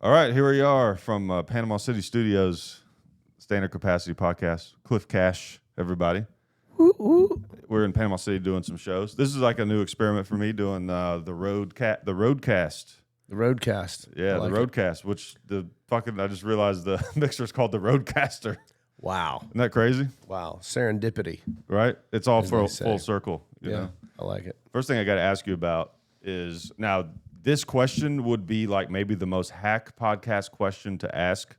All right, here we are from Panama City Studios, Standard Capacity Podcast. Cliff Cash, everybody. We're in Panama City doing some shows. This is like a new experiment for me, doing the Roadcast. The Roadcast. Yeah, the Roadcast, which I just realized the mixer is called the Roadcaster. Wow. Isn't that crazy? Wow. Serendipity. Right? It's all As they full say. circle. You know? I like it. First thing I got to ask you about is, now, this question would be like maybe the most hack podcast question to ask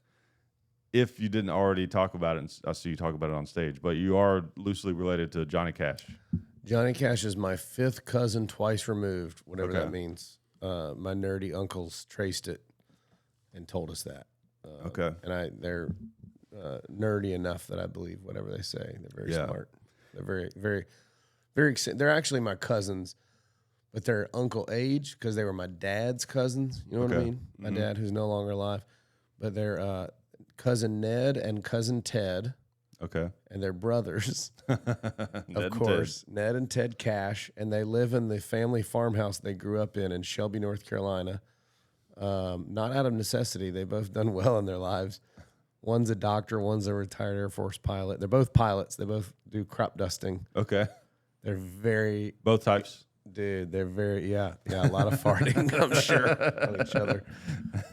if you didn't already talk about it. And I see you talk about it on stage, but you are loosely related to Johnny Cash. Johnny Cash is my fifth cousin twice removed, whatever Okay. that means. My nerdy uncles traced it and told us that. Okay. And they're nerdy enough that I believe whatever they say. They're very smart. They're very, very, very. They're actually my cousins, but they're uncle age because they were my dad's cousins. You know what I Okay. mean? My dad, who's no longer alive, but they're cousin Ned and cousin Ted, Okay. and they're brothers. Ned Of and course, Ned and Ted Cash, and they live in the family farmhouse they grew up in Shelby, North Carolina. Not out of necessity. They've both done well in their lives. One's a doctor, one's a retired Air Force pilot. They're both pilots. They both do crop dusting. Okay. They're very, Both types. dude, they're very, yeah, a lot of farting, I'm sure, on each other.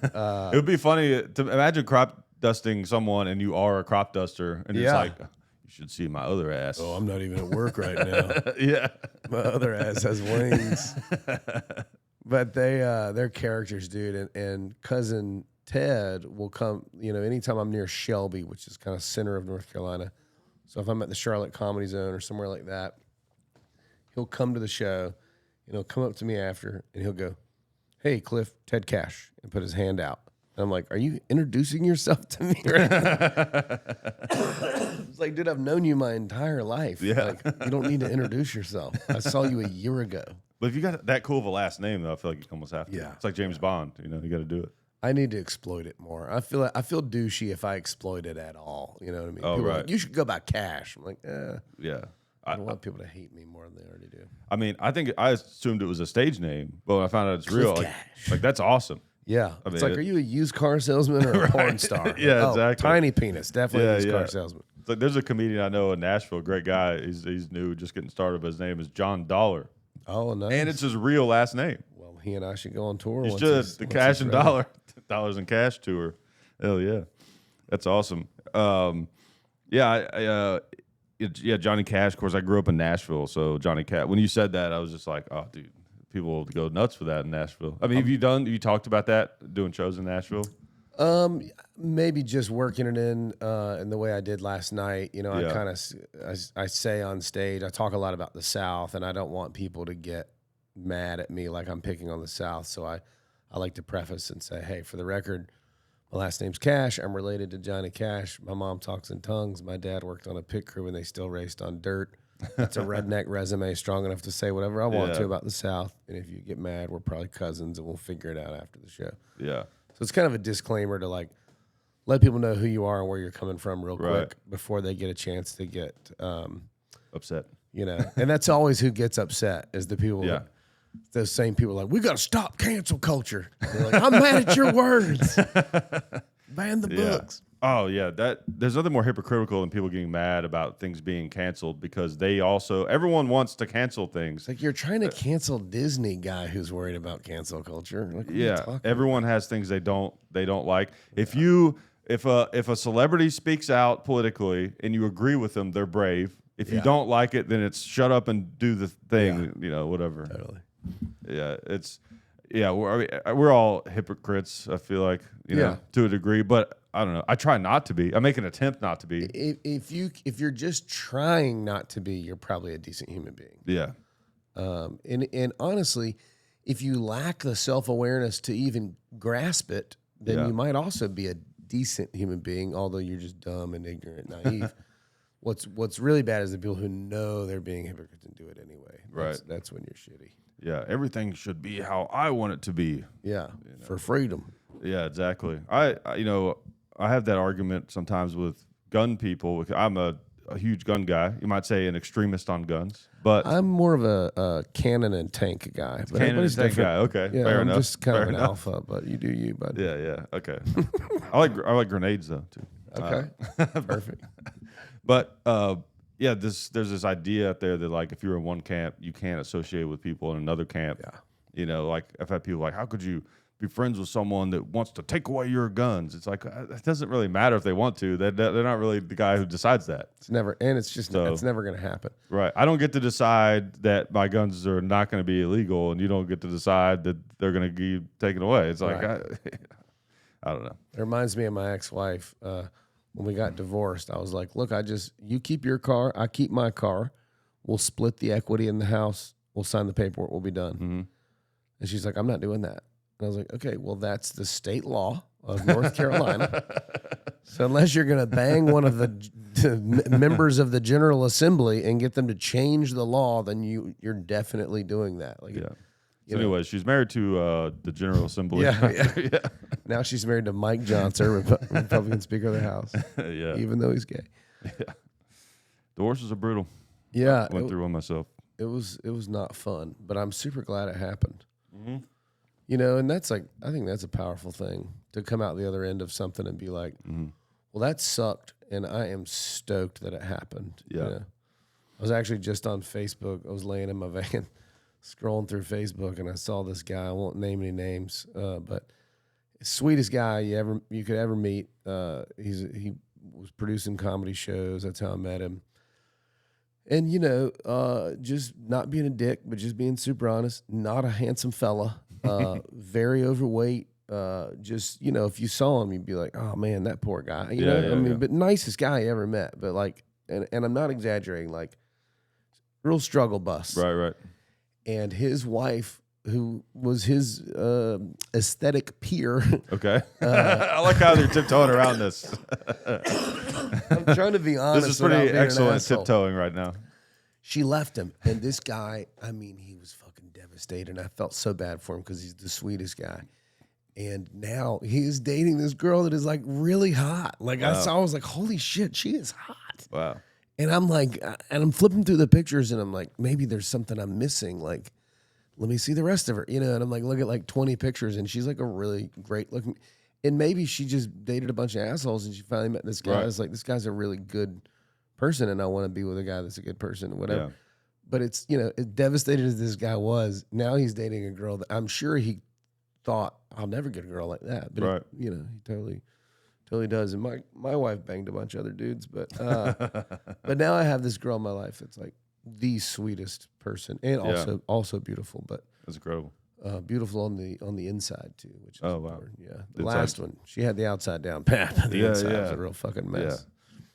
It would be funny to imagine crop dusting someone and you are a crop duster and it's Yeah. like, you should see my other ass. Oh, I'm not even at work right now. Yeah. My other ass has wings. But they're characters, dude. And cousin Ted will come, anytime I'm near Shelby, which is kind of center of North Carolina. So if I'm at the Charlotte Comedy Zone or somewhere like that, he'll come to the show and he'll come up to me after and he'll go, "Hey, Cliff, Ted Cash," and put his hand out. And I'm like, "Are you introducing yourself to me right now?" It's like, dude, I've known you my entire life. Yeah. Like, you don't need to introduce yourself. I saw you a year ago. But if you got that cool of a last name, though, I feel like you almost have to. Yeah. It's like James Bond. You got to do it. I need to exploit it more. I feel douchey if I exploit it at all. You know what I mean? Oh, People are right. like, you should go by Cash. I'm like, Yeah. I don't want people to hate me more than they already do. I mean, I assumed it was a stage name, but when I found out it's real, Cliff like, Cash. that's awesome. Yeah. I It's mean, like, are you a used car salesman or a porn star? Yeah, Oh, exactly. Tiny penis. Definitely Yeah, a used yeah. car salesman. It's like there's a comedian I know in Nashville, great guy. He's new, just getting started, but his name is John Dollar. Oh, nice. And it's his real last name. Well, he and I should go on tour. He's once just the once Cash he's and ready. Dollars and Cash tour. Hell yeah. That's awesome. Johnny Cash. Of course, I grew up in Nashville, so Johnny Cash. When you said that, I was just like, oh, dude, people will go nuts for that in Nashville. I mean, have you talked about that, doing shows in Nashville? Maybe just working it in the way I did last night. Yeah. I kind of I say on stage, I talk a lot about the South, and I don't want people to get mad at me like I'm picking on the South. So I like to preface and say, hey, for the record, my last name's Cash. I'm related to Johnny Cash. My mom talks in tongues. My dad worked on a pit crew, and they still raced on dirt. That's a redneck resume strong enough to say whatever I want Yeah. to about the South. And if you get mad, we're probably cousins, and we'll figure it out after the show. Yeah. So it's kind of a disclaimer to like let people know who you are and where you're coming from real Right. quick before they get a chance to get, Upset. and that's always who gets upset is the people. Yeah. Those same people are like, we got to stop cancel culture. They're like, I'm mad at your words. Ban the Yeah. books. Oh yeah, there's nothing more hypocritical than people getting mad about things being canceled because everyone wants to cancel things. It's like you're trying to cancel Disney guy who's worried about cancel culture. Like, what are you Yeah, talking everyone has things they don't like. If a celebrity speaks out politically and you agree with them, they're brave. If you Yeah. don't like it, then it's shut up and do the thing. Whatever. about? Totally. Yeah, we're all hypocrites. I feel like Yeah. to a degree, but I don't know. I try not to be. I make an attempt not to be. If you're just trying not to be, you're probably a decent human being. Yeah, And honestly, if you lack the self-awareness to even grasp it, then Yeah. you might also be a decent human being, although you're just dumb and ignorant, naive. What's really bad is the people who know they're being hypocrites and do it anyway. That's when you're shitty. yeah. Everything should be how I want it to be. Yeah, for freedom. Yeah, exactly. I have that argument sometimes with gun people. I'm a a huge gun guy. You might say an extremist on guns, but I'm more of a cannon and tank guy. But cannon and everybody's tank different. guy. Okay, Yeah, fair I'm enough. just kind fair of an enough. alpha, but you do you, bud. Yeah, okay. I like grenades though too. Okay, perfect. But yeah, there's this idea out there that like if you're in one camp, you can't associate with people in another camp. Yeah. You know, like I've had people like, how could you be friends with someone that wants to take away your guns? It's like it doesn't really matter if they want to. They're not really the guy who decides that. It's never, and it's just So- it's never going to happen. Right. I don't get to decide that my guns are not going to be illegal, and you don't get to decide that they're going to be taken away. It's like Right. I don't know. It reminds me of my ex-wife. When we got divorced, I was like, look, you keep your car, I keep my car. We'll split the equity in the house. We'll sign the paperwork. We'll be done. Mm-hmm. And she's like, I'm not doing that. And I was like, okay, well, that's the state law of North Carolina. So unless you're going to bang one of the members of the General Assembly and get them to change the law, then you're definitely doing that. Like, Yeah. you So know. anyway, she's married to the General Assembly. Yeah. Now she's married to Mike Johnson, Republican Speaker of the House, yeah. even though he's gay. Divorces are brutal. Yeah, Went through one myself. it was not fun, but I'm super glad it happened. Mm-hmm. You know, and that's like, I think that's a powerful thing to come out the other end of something and be like, Mm-hmm. well, that sucked, and I am stoked that it happened. you Yeah. know? I was actually just on Facebook. I was laying in my van, scrolling through Facebook, and I saw this guy. I won't name any names, but sweetest guy you could ever meet. He was producing comedy shows. That's how I met him. And you know, just not being a dick, but just being super honest. Not a handsome fella. Very overweight. Just, you know, if you saw him, you'd be like, oh man, that poor guy. You know, Yeah, I mean, yeah. but nicest guy I ever met. But like, and I'm not exaggerating. Like, real struggle bus. Right. And his wife, who was his aesthetic peer. Okay. I like how they're tiptoeing around this. I'm trying to be honest. This is without pretty being an excellent asshole. tiptoeing right now. She left him, and this guy, I mean, he was fucking devastated. And I felt so bad for him because he's the sweetest guy. And now he is dating this girl that is like really hot. Like I was like, holy shit, she is hot. Wow. And I'm like, and I'm flipping through the pictures, and I'm like, maybe there's something I'm missing. Like, let me see the rest of her, you know. And I'm like, look at like 20 pictures, and she's like a really great looking. And maybe she just dated a bunch of assholes, and she finally met this guy. Right. I was like, this guy's a really good person, and I want to be with a guy that's a good person, or whatever. Yeah. But it's, you know, as devastated as this guy was, now he's dating a girl that I'm sure he thought, I'll never get a girl like that. But Right. you know, he totally does. And my wife banged a bunch of other dudes, but but now I have this girl in my life that's like the sweetest person, and Yeah. also beautiful, but That's incredible. beautiful on the inside too, which is Oh, wow. important. Yeah, The the last inside- one, she had the outside down pat. The Yeah, inside was yeah. a real fucking Yeah. mess.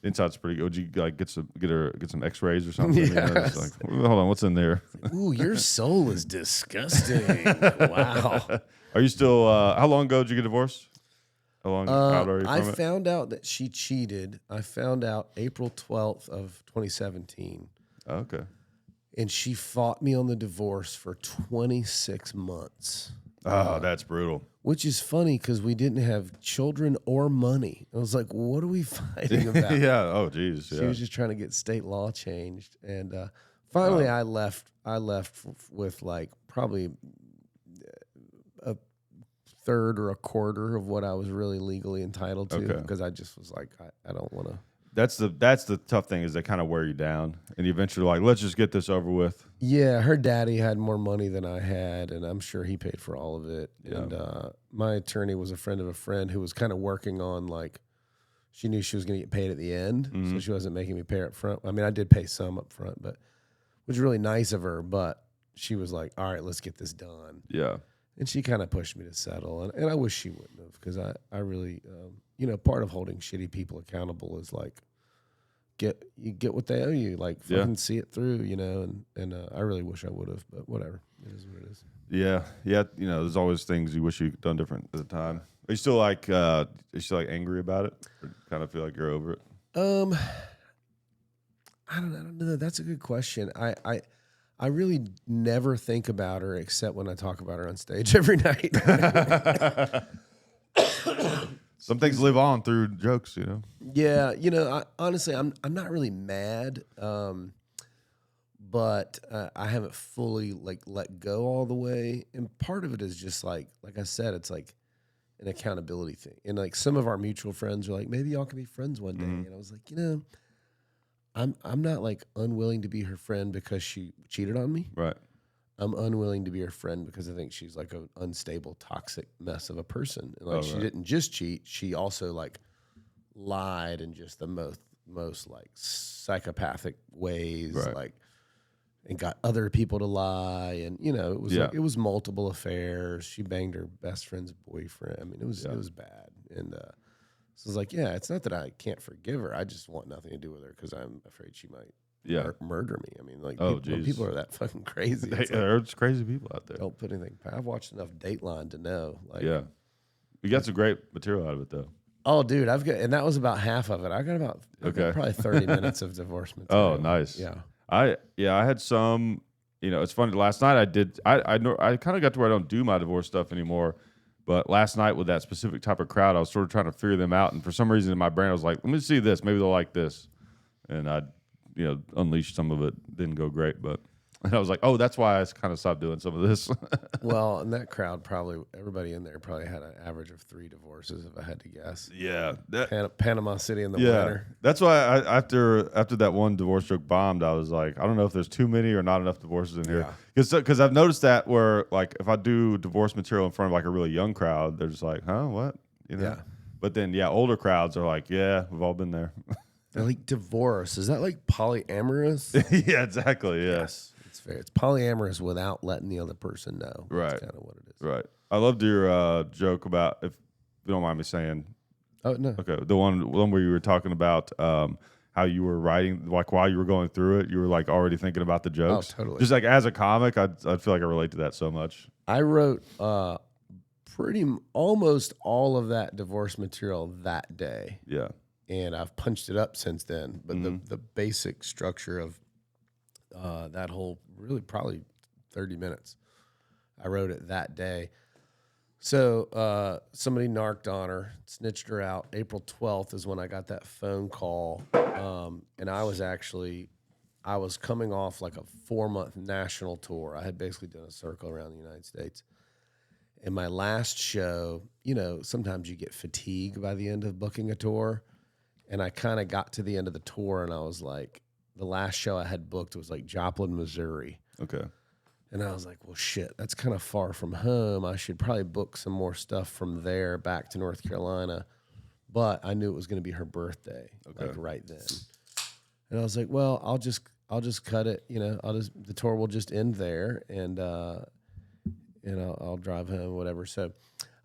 Inside's pretty good. Would you like get some X-rays or something? You know, Yes. just like, hold on, what's in there? Ooh, your soul is disgusting. Wow. Are you still? How long ago did you get divorced? How long out are you I from it? found out that she cheated. I found out April 12th of 2017. Oh, okay. And she fought me on the divorce for 26 months, Oh, that's brutal. which is funny because we didn't have children or money. I was like, what are we fighting about? Yeah. Oh, geez. She Yeah. was just trying to get state law changed. And finally, I left with like probably a third or a quarter of what I was really legally entitled to, Okay. because I just was like, I don't want to. That's the tough thing is they kind of wear you down, and you eventually like, let's just get this over with. Yeah, her daddy had more money than I had, and I'm sure he paid for all of it. Yeah. And my attorney was a friend of a friend who was kind of working on, like, she knew she was going to get paid at the end, so she wasn't making me pay her up front. I mean, I did pay some up front, but which was really nice of her. But she was like, all right, let's get this done. Yeah. And she kind of pushed me to settle. And I wish she wouldn't have, because I really, you know, part of holding shitty people accountable is like, you get what they owe you, like fucking see it through, you know, and I really wish I would have, but whatever. It is what it is. Yeah. You know, there's always things you wish you'd done different at the time. Are you still like angry about it? Or kind of feel like you're over it? I don't know. That's a good question. I really never think about her except when I talk about her on stage every night. Some things live on through jokes, you know. Yeah, honestly, I'm not really mad, but I haven't fully like let go all the way, and part of it is just like I said, it's like an accountability thing, and like some of our mutual friends are like, maybe y'all can be friends one day, and I was like, I'm not like unwilling to be her friend because she cheated on me. Right. I'm unwilling to be her friend because I think she's like an unstable, toxic mess of a person, and like she right. didn't just cheat, she also like lied in just the most like psychopathic ways, Right. like, and got other people to lie, and it was Yeah. like, it was multiple affairs. She banged her best friend's boyfriend. I mean, it was Yeah. bad, and so it's like, yeah, it's not that I can't forgive her. I just want nothing to do with her because I'm afraid she might Yeah. murder me. I mean, like, Oh, when people geez. are that fucking crazy, it's like, There's crazy people out there. don't put anything. I've watched enough Dateline to know, like, Yeah. You got some great material out of it, though. oh, dude, I've got, and that was about half of it. I've got Okay. probably 30 minutes of divorce material. Oh, nice. Yeah. I had some. It's funny. Last night I did. I kind of got to where I don't do my divorce stuff anymore. But last night with that specific type of crowd, I was sort of trying to figure them out, and for some reason in my brain I was like, let me see this. Maybe they'll like this, and I, unleashed some of it. Didn't go great, but and I was like, oh, that's why I kind of stopped doing some of this. Well, in that crowd, probably everybody in there probably had an average of 3 divorces, if I had to guess. Yeah. Panama City in the winter. That's why after that one divorce joke bombed, I was like, I don't know if there's too many or not enough divorces in here. Because I've noticed that where like if I do divorce material in front of like a really young crowd, they're just like, huh, what? Yeah. But then older crowds are like, yeah, we've all been there. They're like, divorce. Is that like polyamorous? Yeah, exactly. Yes. It's fair. It's polyamorous without letting the other person know. Right. That's kind of what it is. Right. I loved your joke about, if you don't mind me saying. Oh, no. Okay, the one where you were talking about how you were writing, like while you were going through it, you were like already thinking about the jokes. Oh, totally. Just like as a comic, I'd feel like I relate to that so much. I wrote almost all of that divorce material that day. Yeah. And I've punched it up since then. But the basic structure of that whole, really probably 30 minutes, I wrote it that day. So somebody narked on her, snitched her out. April 12th is when I got that phone call. And I was coming off like a 4-month national tour. I had basically done a circle around the United States. And my last show, sometimes you get fatigued by the end of booking a tour. And I kind of got to the end of the tour and I was like, the last show I had booked was like Joplin, Missouri. Okay. And I was like, well, shit, that's kind of far from home. I should probably book some more stuff from there back to North Carolina. But I knew it was going to be her birthday, like right then. And I was like, well, I'll just cut it. The tour will just end there, and I'll drive home, whatever. So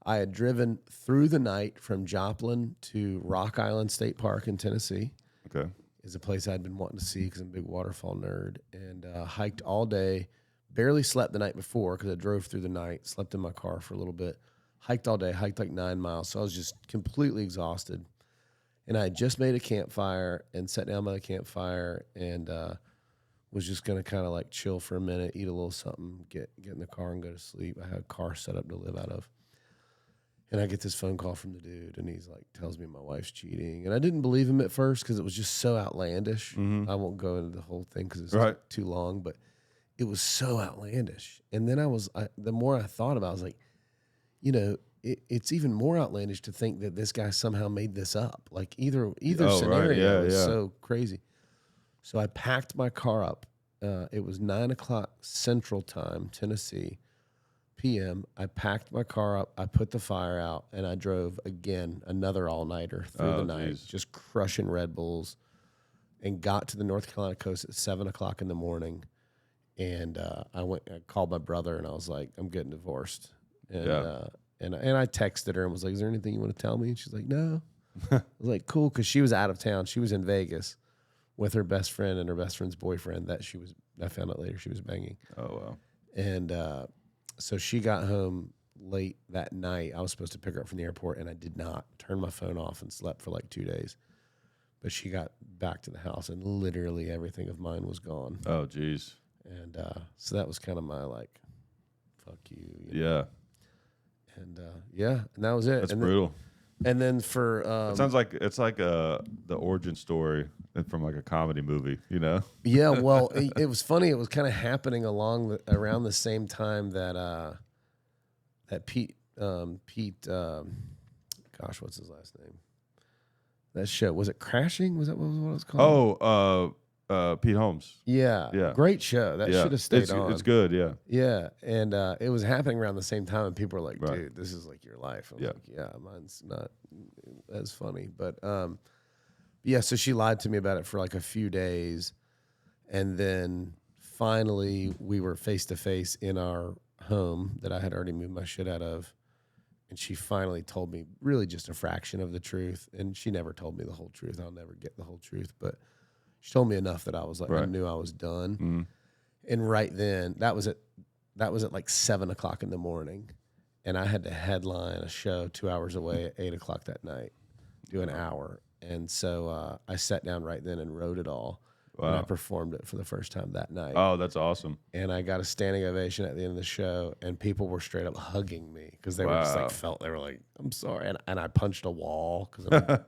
I had driven through the night from Joplin to Rock Island State Park in Tennessee. Okay. Is a place I'd been wanting to see because I'm a big waterfall nerd, and hiked all day. Barely slept the night before because I drove through the night, slept in my car for a little bit, hiked all day, hiked like 9 miles. So I was just completely exhausted. And I had just made a campfire and sat down by the campfire and was just going to kind of like chill for a minute, eat a little something, get in the car and go to sleep. I had a car set up to live out of. And I get this phone call from the dude, and he's like, tells me my wife's cheating. And I didn't believe him at first because it was just so outlandish. I won't go into the whole thing because it's too long, but it was so outlandish. And then the more I thought about it, I was like, it's even more outlandish to think that this guy somehow made this up. Like either scenario is so crazy. So I packed my car up. It was 9:00 Central Time, Tennessee, p.m. I packed my car up. I put the fire out, and I drove again, another all-nighter through the night, just crushing Red Bulls, and got to the North Carolina coast at 7:00 in the morning. And I called my brother, and I was like, I'm getting divorced. And I texted her and was like, is there anything you want to tell me? And she's like, no. I was like, cool, because she was out of town. She was in Vegas with her best friend and her best friend's boyfriend I found out later she was banging. Oh, wow. And so she got home late that night. I was supposed to pick her up from the airport, and I did not. Turned my phone off and slept for like 2 days. But she got back to the house, and literally everything of mine was gone. Oh, geez. And so that was kind of my like, fuck you. Yeah. And and that was it. That's and brutal. And then for It sounds like it's like the origin story from like a comedy movie, you know? yeah, well, it was funny. It was kind of happening around the same time that that Pete, gosh, what's his last name? That show, was it Crashing? Was that what it was called? Pete Holmes. Yeah, Yeah. Great show. That should have stayed on. It's good, yeah. Yeah, and it was happening around the same time, and people were like, Right. "Dude, this is like your life." I was Yeah. like, "Yeah, mine's not as funny." But yeah, so she lied to me about it for like a few days, and then finally we were face to face in our home that I had already moved my shit out of, and she finally told me really just a fraction of the truth, and she never told me the whole truth. I'll never get the whole truth, but she told me enough that I was like, I Right. knew I was done. Mm. And right then, that was at like 7:00 in the morning, and I had to headline a show 2 hours away at 8:00 that night, do an hour. And so I sat down right then and wrote it all. And I Wow. performed it for the first time that night. Oh, that's awesome. And I got a standing ovation at the end of the show, and people were straight up hugging me because they were just Wow. like they were like, "I'm sorry," and I punched a wall because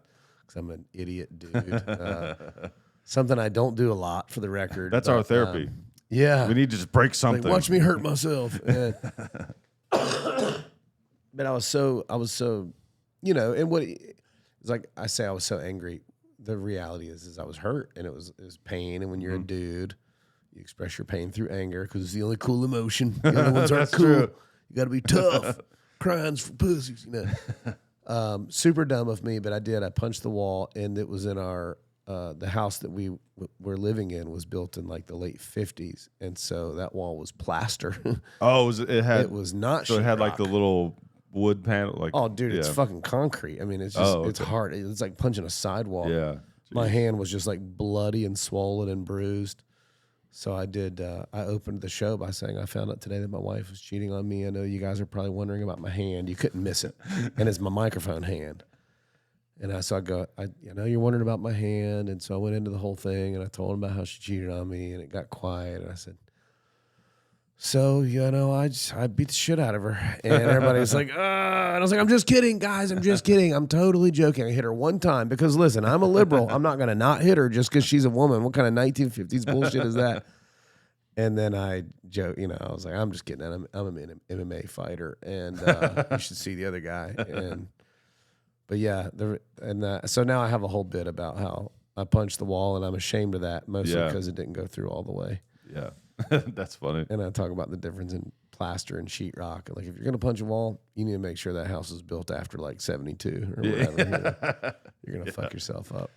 I'm an idiot dude. Something I don't do a lot, for the record. That's our therapy. Yeah, We need to just break like, something. watch me hurt myself. And- but I was so, you know, and what it's like I say, I was so angry. The reality is I was hurt, and it was pain. And when you're a dude, you express your pain through anger because it's the only cool emotion. The other ones aren't That's cool. true. You got to be tough. Crying's for pussies, you know. Super dumb of me, but I did. I punched the wall, and it was in our the house that we were living in was built in like the late 50s, and so that wall was plaster. Oh, it had It was not. so it had like the sheetrock. little wood panel, like Oh, dude, it's yeah. fucking concrete. I mean, it's just Oh, it's okay. hard. It's like punching a sidewall. Yeah. My hand was just like bloody and swollen and bruised. So I did. I opened the show by saying, "I found out today that my wife was cheating on me. I know you guys are probably wondering about my hand. You couldn't miss it, and it's my microphone hand." And I go, I know you're wondering about my hand, and so I went into the whole thing, and I told him about how she cheated on me, and it got quiet, and I said, "So you know, I beat the shit out of her," and everybody was like, and I was like, "I'm just kidding, guys. I'm just kidding. I'm totally joking. I hit her one time because listen, I'm a liberal. I'm not gonna not hit her just because she's a woman. What kind of 1950s bullshit is that?" And then I joke, you know, I was like, "I'm just kidding. I'm an MMA fighter, and you should see the other guy." But yeah, so now I have a whole bit about how I punched the wall, and I'm ashamed of that, mostly Yeah. because it didn't go through all the way. Yeah. That's funny. And I talk about the difference in plaster and sheetrock. Like, if you're gonna punch a wall, you need to make sure that house was built after like 72 or whatever. You know. You're gonna fuck yourself up.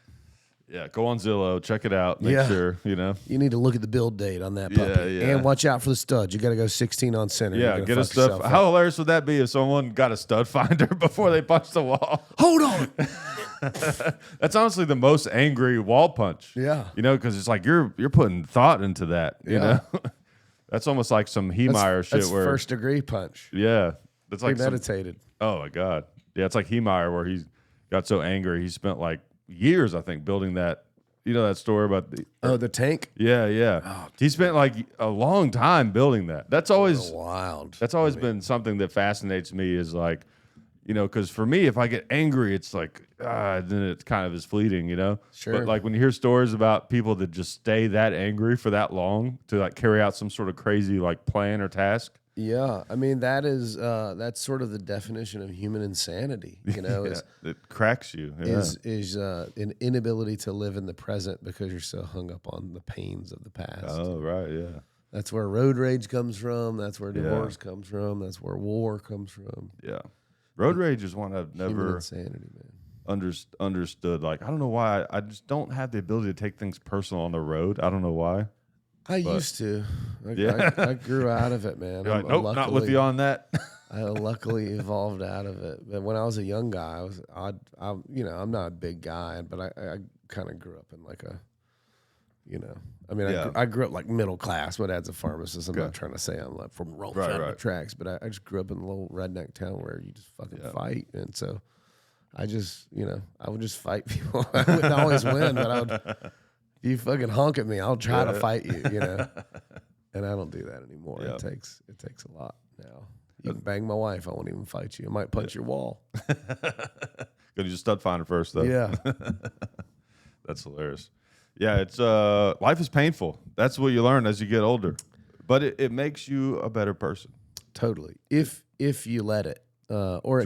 Yeah. Go on Zillow, check it out. Make Yeah. sure, you know. You need to look at the build date on that Yeah, puppy, yeah. and watch out for the studs. You got to go 16 on center. You're Yeah, gonna get a fuck yourself stud. up. How hilarious would that be if someone got a stud finder before they punched the wall? Hold on. That's honestly the most angry wall punch. Yeah. You know, because it's like you're putting thought into that. You Yeah. know, that's almost like some Heemeyer shit That's where first degree punch. yeah, that's like some, Premeditated. oh my god, yeah, it's like Heemeyer where he got so angry he spent like years, I think, building that. You know that story about the The tank. yeah, yeah. He spent like a long time building that. That's always Wild. That's always been something that fascinates me is like, you know, because for me, if I get angry, it's like, then it kind of is fleeting, you know? Sure. But like when you hear stories about people that just stay that angry for that long to like carry out some sort of crazy like plan or task. Yeah, I mean that's sort of the definition of human insanity. You know, Yeah, it cracks you. Yeah. is an inability to live in the present because you're so hung up on the pains of the past. Oh, right. Yeah. That's where road rage comes from. That's where Yeah. divorce comes from. That's where war comes from. Yeah. Road rage is one I've Human never insanity, man. understood. Like, I don't know why. I just don't have the ability to take things personal on the road. I don't know why. I used to. Yeah. I grew out of it, man. You're like, nope, not with luckily- you on that. I luckily evolved out of it. But when I was a young guy, I'm not a big guy, but I kind of grew up in like a, you know, I mean, Yeah. I grew up like middle class. My dad's a pharmacist. I'm Okay. not trying to say I'm like from roll Right, side of the right. tracks, but I just grew up in a little redneck town where you just fucking Yeah. fight. And so I just, you know, I would just fight people. I wouldn't always win, but I would, if you fucking honk at me, I'll try to fight you, you know. And I don't do that anymore. Yeah. It takes a lot now. You can bang my wife, I won't even fight you. I might punch your wall. Go to your stud finder first, though. Yeah. That's hilarious. Yeah, it's life is painful. That's what you learn as you get older, but it makes you a better person. Totally. If you let it, or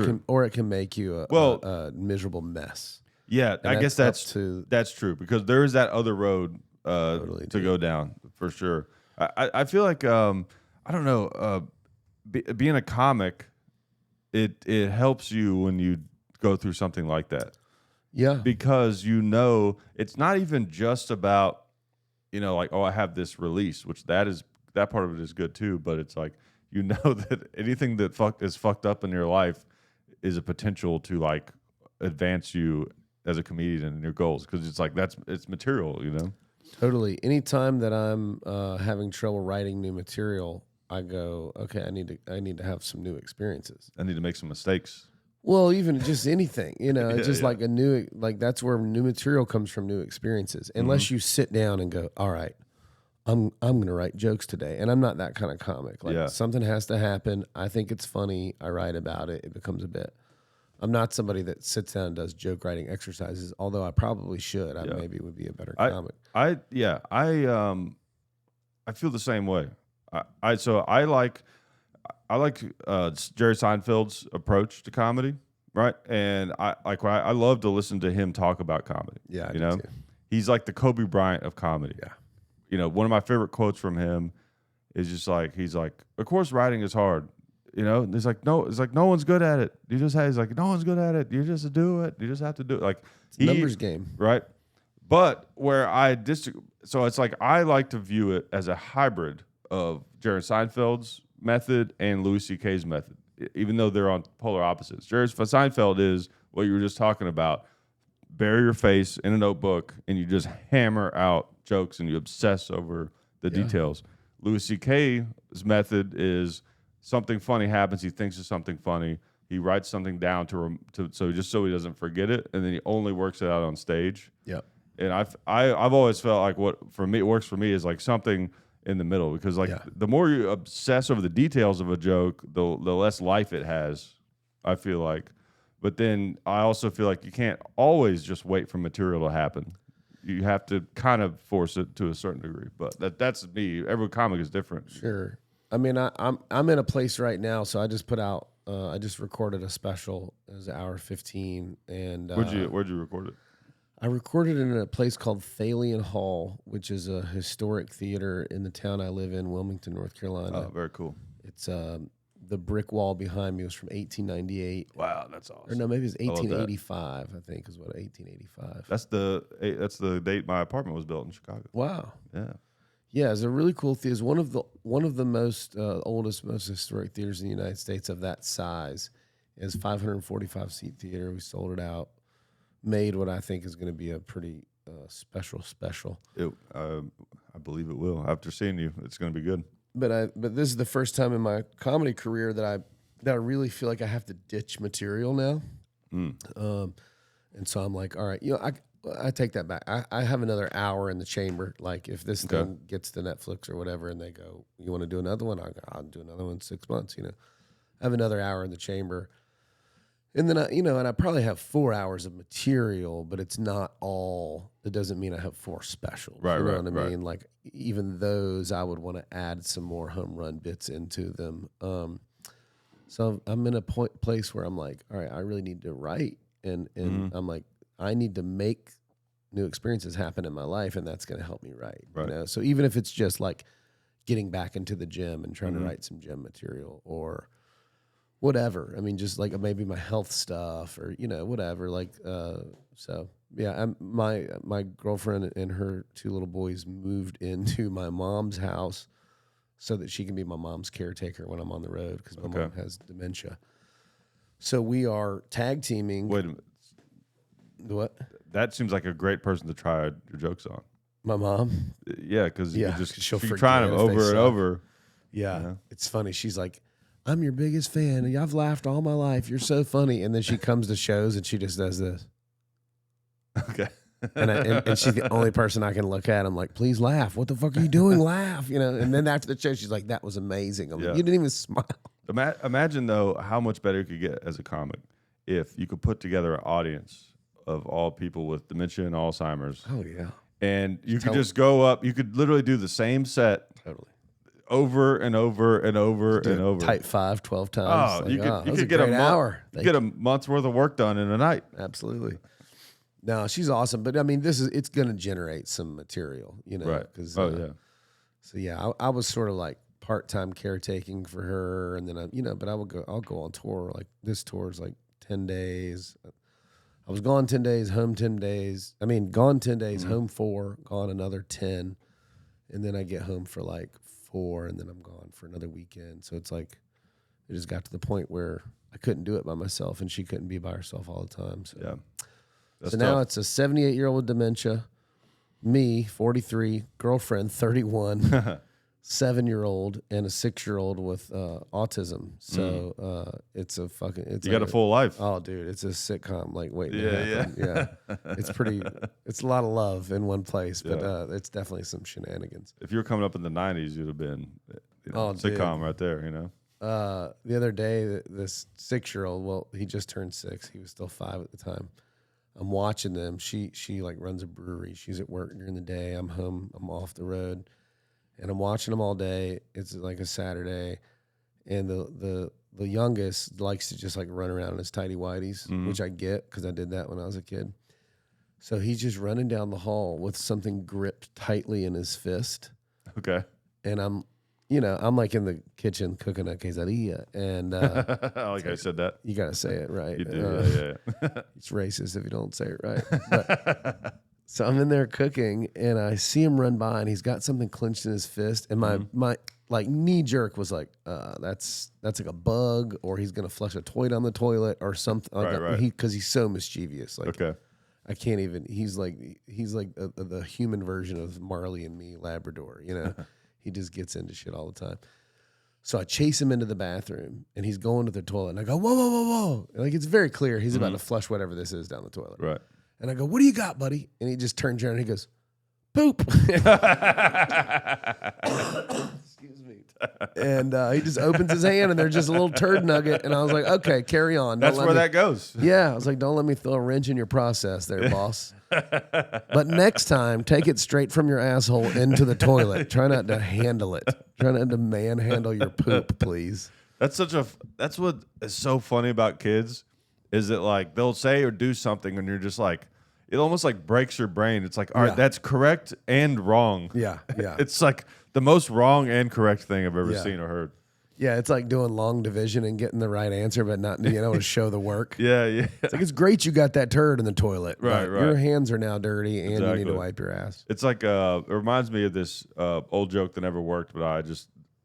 it can make you a miserable mess. Yeah, And I guess that's up true because there is that other road Totally, to go down for sure. I feel like I don't know, being a comic, it helps you when you go through something like that. Yeah. Because it's not even just about, like, oh, I have this release, which that part of it is good too, but it's like that anything that is fucked up in your life is a potential to like advance you as a comedian and your goals, because it's like it's material, Totally. Anytime that I'm having trouble writing new material, I go, okay, I need to have some new experiences. I need to make some mistakes. Well, even just anything, it's just yeah. like that's where new material comes from, new experiences. Unless you sit down and go, all right, I'm going to write jokes today. And I'm not that kind of comic. Like something has to happen. I think it's funny. I write about it. It becomes a bit. I'm not somebody that sits down and does joke writing exercises, although I probably should. I maybe would be a better comic. I feel the same way. I like Jerry Seinfeld's approach to comedy, right? And I love to listen to him talk about comedy. Yeah, I do too. He's like the Kobe Bryant of comedy. Yeah. One of my favorite quotes from him is just like, he's like, of course writing is hard. It's like no one's good at it. He's like, no one's good at it. You just do it. You just have to do it. Like it's a numbers game, right? But where I disagree, so it's like I like to view it as a hybrid of Jerry Seinfeld's method and Louis C.K.'s method, even though they're on polar opposites. Jerry Seinfeld is what you were just talking about: bury your face in a notebook and you just hammer out jokes and you obsess over the details. Louis C.K.'s method is something funny happens. He thinks of something funny. He writes something down so he doesn't forget it, and then he only works it out on stage. Yep. And I've always felt like what for me works for me is like something in the middle, because the more you obsess over the details of a joke, the less life it has, I feel like. But then I also feel like you can't always just wait for material to happen. You have to kind of force it to a certain degree. But that's me. Every comic is different. Sure. I mean, I'm in a place right now, so I just put out. I just recorded a special. It was 1:15, and Where'd you record it? I recorded it in a place called Thalian Hall, which is a historic theater in the town I live in, Wilmington, North Carolina. Oh, very cool. It's the brick wall behind me was from 1898. Wow, that's awesome. Or no, maybe it was 1885. I think is what 1885. That's the date my apartment was built in Chicago. Wow. Yeah. Yeah, it's a really cool theater. It's one of the most oldest, most historic theaters in the United States of that size. It's 545 seat theater. We sold it out. Made what I think is going to be a pretty special. I believe it will. After seeing you, it's going to be good. But this is the first time in my comedy career that I really feel like I have to ditch material now. And so I'm like, all right, I take that back. I have another hour in the chamber. Like if this thing gets to Netflix or whatever, and they go, you want to do another one? I'll do another one in 6 months. I have another hour in the chamber. And then I probably have 4 hours of material, but it's not all. It doesn't mean I have 4 specials. Right, you know right, what I right. mean? Like even those, I would want to add some more home run bits into them. So I'm in a place where I'm like, all right, I really need to write, and I'm like, I need to make new experiences happen in my life, and that's going to help me write. Right. So even if it's just like getting back into the gym and trying to write some gym material or whatever. I mean, just like maybe my health stuff or, whatever. Like, so yeah, my girlfriend and her 2 little boys moved into my mom's house so that she can be my mom's caretaker when I'm on the road, because my mom has dementia. So we are tag teaming. Wait a minute. What? That seems like a great person to try your jokes on. My mom? Yeah, because she'll keep forget trying them if they over and suck. over. Yeah, It's funny. She's like, I'm your biggest fan. I've laughed all my life. You're so funny. And then she comes to shows and she just does this. Okay. And she's the only person I can look at. I'm like, please laugh. What the fuck are you doing? Laugh. And then after the show, she's like, that was amazing. I'm like, you didn't even smile. Imagine, though, how much better you could get as a comic if you could put together an audience of all people with dementia and Alzheimer's, Oh yeah, and you could tell just go up. You could literally do the same set totally. over and over and over and over. Type 5, 12 times. Oh, you that could was get a great hour. month, get a month's worth of work done in a night. Absolutely. No, she's awesome, but I mean, it's going to generate some material, you know. Right. 'Cause, Yeah. So yeah, I was sort of like part-time caretaking for her, and then but I'll go on tour. Like this tour is like 10 days. I was gone 10 days, home 10 days. I mean, gone 10 days, home 4, gone another 10, and then I get home for like 4, and then I'm gone for another weekend. So it's like it just got to the point where I couldn't do it by myself, and she couldn't be by herself all the time. So Yeah. That's so now tough. it's a 78-year-old with dementia, me, 43, girlfriend, 31, 7-year-old, and a 6-year-old with autism. So it's a fucking. It's You like got a full life. Oh, dude, it's a sitcom. Like, waiting Yeah, to happen. Yeah. It's pretty. It's a lot of love in one place, but it's definitely some shenanigans. If you were coming up in the 90s, you'd have been sitcom right there, you know? The other day, this 6-year-old, well, he just turned 6. He was still 5 at the time. I'm watching them. She like runs a brewery. She's at work during the day. I'm home. I'm off the road, and I'm watching them all day. It's like a Saturday, and the youngest likes to just like run around in his tighty whities, which I get because I did that when I was a kid. So he's just running down the hall with something gripped tightly in his fist, Okay. and I'm like in the kitchen cooking a quesadilla, and I said that. you got to say it right. You do. Yeah. It's racist if you don't say it right. But, so I'm in there cooking, and I see him run by, and he's got something clenched in his fist, and my like knee jerk was like, that's like a bug, or he's gonna flush a toy down the toilet or something. Right. Because he's so mischievous. Like Okay. I can't even. He's like the human version of Marley and Me Labrador. You know, he just gets into shit all the time. So I chase him into the bathroom, and he's going to the toilet, and I go, whoa, whoa, whoa, whoa. Like, it's very clear he's about to flush whatever this is down the toilet. Right. And I go, what do you got, buddy? And he just turns around and he goes, poop. Excuse me. And he just opens his hand, and there's just a little turd nugget. And I was like, okay, carry on. That's where that goes. Yeah. I was like, don't let me throw a wrench in your process there, boss. But next time, take it straight from your asshole into the toilet. Try not to handle it. Try not to manhandle your poop, please. That's what is so funny about kids is that like they'll say or do something and you're just like, it almost like breaks your brain. It's like, all right, that's correct and wrong. Yeah. It's like the most wrong and correct thing I've ever Yeah. seen or heard. Yeah, it's like doing long division and getting the right answer, but not being able to show the work. Yeah. It's like, it's great you got that turd in the toilet. Right, but right. Your hands are now dirty, and you need Exactly. to wipe your ass. It's like it reminds me of this old joke that never worked, but I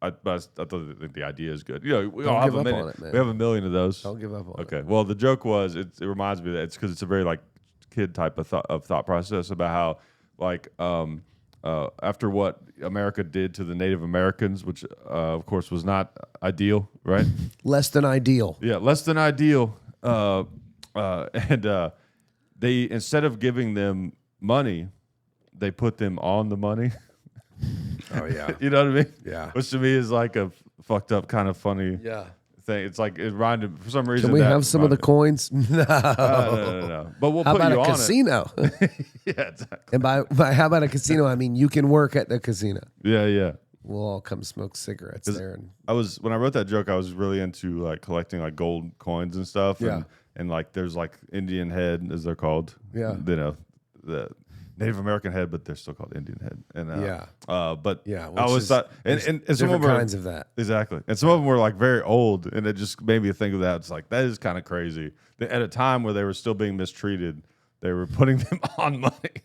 thought the idea is good. You know, we Don't all have give a up million. on it, man. We have a million of those. Don't give up on it. Okay. Well, the joke was it reminds me that it's because it's a very like kid type of thought process about how like after what America did to the Native Americans, which of course was not ideal, right? Less than ideal. Yeah, less than ideal. And they instead of giving them money, they put them on the money. Oh, yeah. You know what I mean? Yeah. Which to me is like a fucked up kind of funny Yeah. thing. It's like it reminded for some reason. Can we that have some of the reminded- coins? No. No. But we'll How put about you a on casino? it. Yeah, exactly. And by how about a casino, I mean you can work at the casino. Yeah. We'll all come smoke cigarettes there. And When I wrote that joke, I was really into like collecting like gold coins and stuff. Yeah. And like there's like Indian head, as they're called. Yeah. You know, the Native American head, but they're still called Indian head. And Yeah. But Yeah, I which always is- thought, and some of different them were kinds of that. exactly, and some of them were like very old, and it just made me think of that. It's like that is kind of crazy. At a time where they were still being mistreated, they were putting them on money.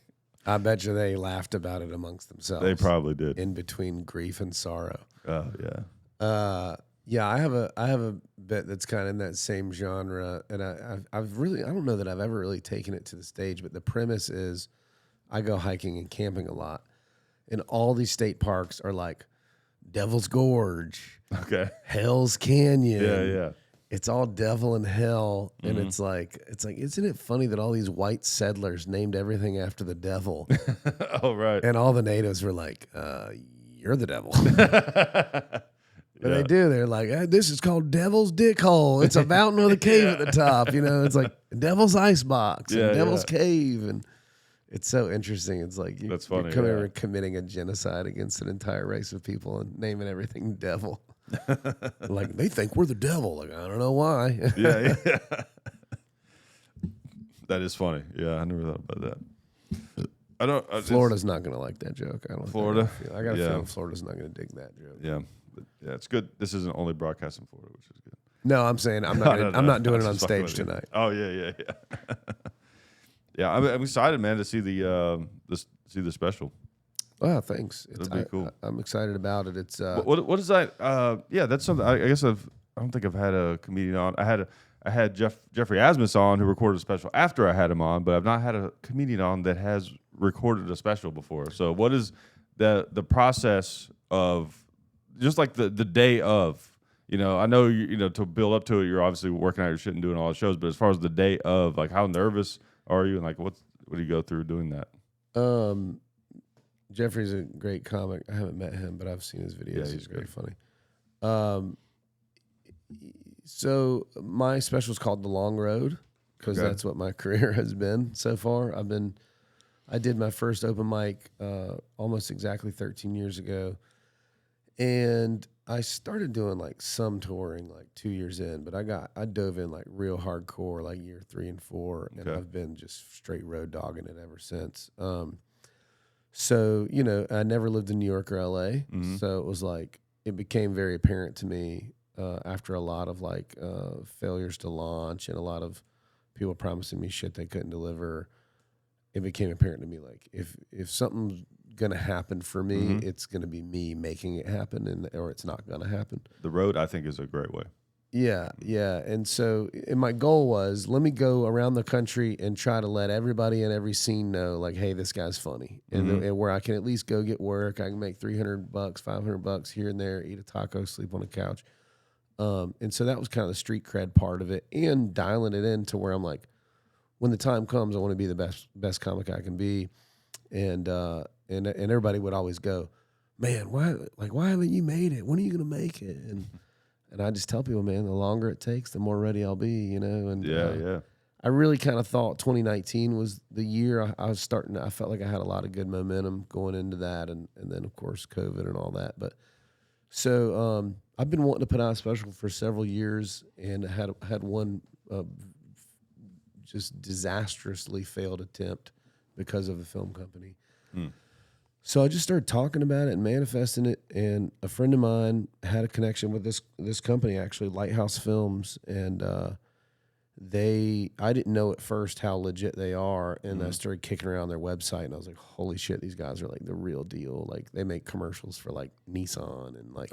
I bet you they laughed about it amongst themselves. They probably did. in between grief and sorrow. Oh yeah. Yeah, I have a bit that's kind of in that same genre, and I've really, I don't know that I've ever really taken it to the stage, but the premise is I go hiking and camping a lot, and all these state parks are like Devil's Gorge, Okay. Hell's Canyon. Yeah. It's all devil and hell, and it's like, isn't it funny that all these white settlers named everything after the devil, Oh right. and all the natives were like, "You're the devil." But they do. They're like, this is called Devil's Dick Hole. It's a mountain with a cave at the top. You know, it's like Devil's Ice Box and Devil's Cave. And it's so interesting. It's like That's funny, you're committing a genocide against an entire race of people and naming everything devil. Like, they think we're the devil. Like, I don't know why. Yeah. That is funny. Yeah, I never thought about that. Florida's not going to like that joke. I don't. Florida? I got a feeling Florida's not going to dig that joke. Yeah. Yeah, it's good. This isn't only broadcast in Florida, which is good. No, I'm saying I'm not. I'm not doing it on Just fucking stage with you. tonight. Oh yeah. Yeah, I'm excited, man, to see the special. Oh, thanks. That'd be cool. I'm excited about it. It's What is that? Yeah, that's something. I guess I don't think I've had a comedian on. I had Jeffrey Asmus on, who recorded a special after I had him on, but I've not had a comedian on that has recorded a special before. So what is the process of just like the day of? You know, I know you know to build up to it, you're obviously working out your shit and doing all the shows, but as far as the day of, like, how nervous are you, and like what do you go through doing that? Jeffrey's a great comic. I haven't met him, but I've seen his videos. Yeah, he's very funny. So my special is called The Long Road because that's what my career has been so far. I did my first open mic almost exactly 13 years ago, and I started doing like some touring like 2 years in, but I dove in like real hardcore like year 3 and 4, and I've been just straight road dogging it ever since. So, you know, I never lived in New York or LA. So it was like, it became very apparent to me after a lot of like failures to launch and a lot of people promising me shit they couldn't deliver. It became apparent to me, like, if something's going to happen for me, it's going to be me making it happen, or it's not going to happen. The road, I think, is a great way. Yeah. And so, and my goal was, let me go around the country and try to let everybody in every scene know, like, hey, this guy's funny. And where I can at least go get work. I can make $300, $500 here and there, eat a taco, sleep on a couch. And so that was kind of the street cred part of it, and dialing it in to where I'm like, when the time comes, I want to be the best comic I can be. And everybody would always go, man, why haven't you made it? When are you going to make it? And I just tell people, man, the longer it takes, the more ready I'll be, you know? And I really kind of thought 2019 was the year I was starting. I felt like I had a lot of good momentum going into that. And then of course, COVID and all that. But so, I've been wanting to put out a special for several years, and had one, just disastrously failed attempt because of the film company. So I just started talking about it and manifesting it. And a friend of mine had a connection with this company, actually, Lighthouse Films. And I didn't know at first how legit they are. And I started kicking around their website, and I was like, holy shit, these guys are like the real deal. Like, they make commercials for like Nissan and like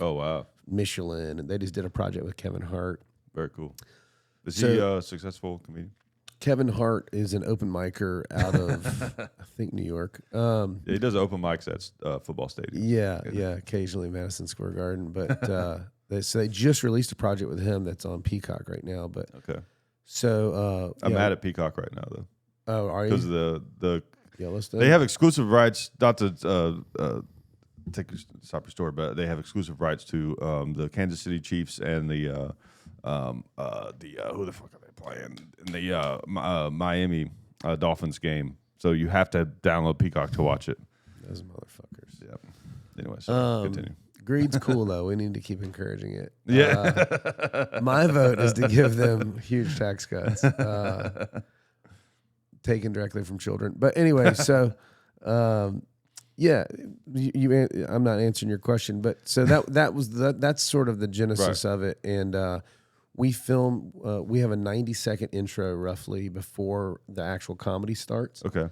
Michelin. And they just did a project with Kevin Hart. Very cool. Is he a successful comedian? Kevin Hart is an open micer out of, I think, New York. He does open mics at football stadiums. Yeah, occasionally Madison Square Garden. But they just released a project with him that's on Peacock right now. But so I'm mad at Peacock right now, though. Oh, are you? Because the Yellowstone. They have exclusive rights. Not to stop your story, but they have exclusive rights to the Kansas City Chiefs and the who the fuck are they playing in the Miami Dolphins game. So you have to download Peacock to watch it. Those motherfuckers. Yeah. Anyway, so continue. Greed's cool though. We need to keep encouraging it. Yeah. My vote is to give them huge tax cuts, taken directly from children. But anyway, so yeah, I'm not answering your question, but so that's sort of the genesis of it. And we film. We have a 90-second intro roughly before the actual comedy starts. Okay.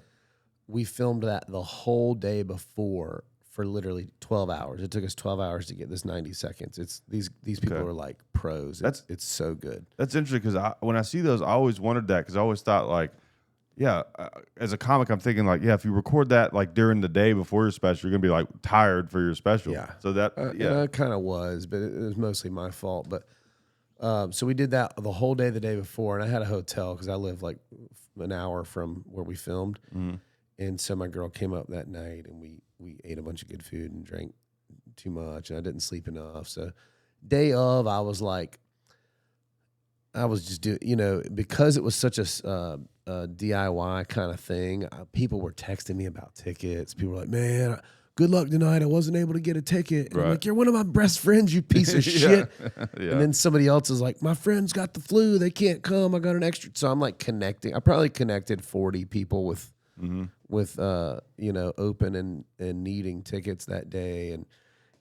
We filmed that the whole day before for literally 12 hours. It took us 12 hours to get this 90 seconds. It's these people are like pros. It's so good. That's interesting because when I see those, I always wondered that because I always thought like, as a comic, I'm thinking like, if you record that like during the day before your special, you're gonna be like tired for your special. Yeah. So that it kind of was, but it was mostly my fault. But so we did that the whole day the day before, and I had a hotel because I live like an hour from where we filmed. Mm-hmm. And so my girl came up that night, and we ate a bunch of good food and drank too much, and I didn't sleep enough. So day of, I was like, I was just doing, because it was such a DIY kind of thing. People were texting me about tickets. People were like, "Man, good luck tonight. I wasn't able to get a ticket." And I'm Right. like, "You're one of my best friends, you piece of shit." Yeah. And then somebody else is like, "My friend's got the flu. They can't come. I got an extra." So I'm like connecting. I probably connected 40 people with open and needing tickets that day. And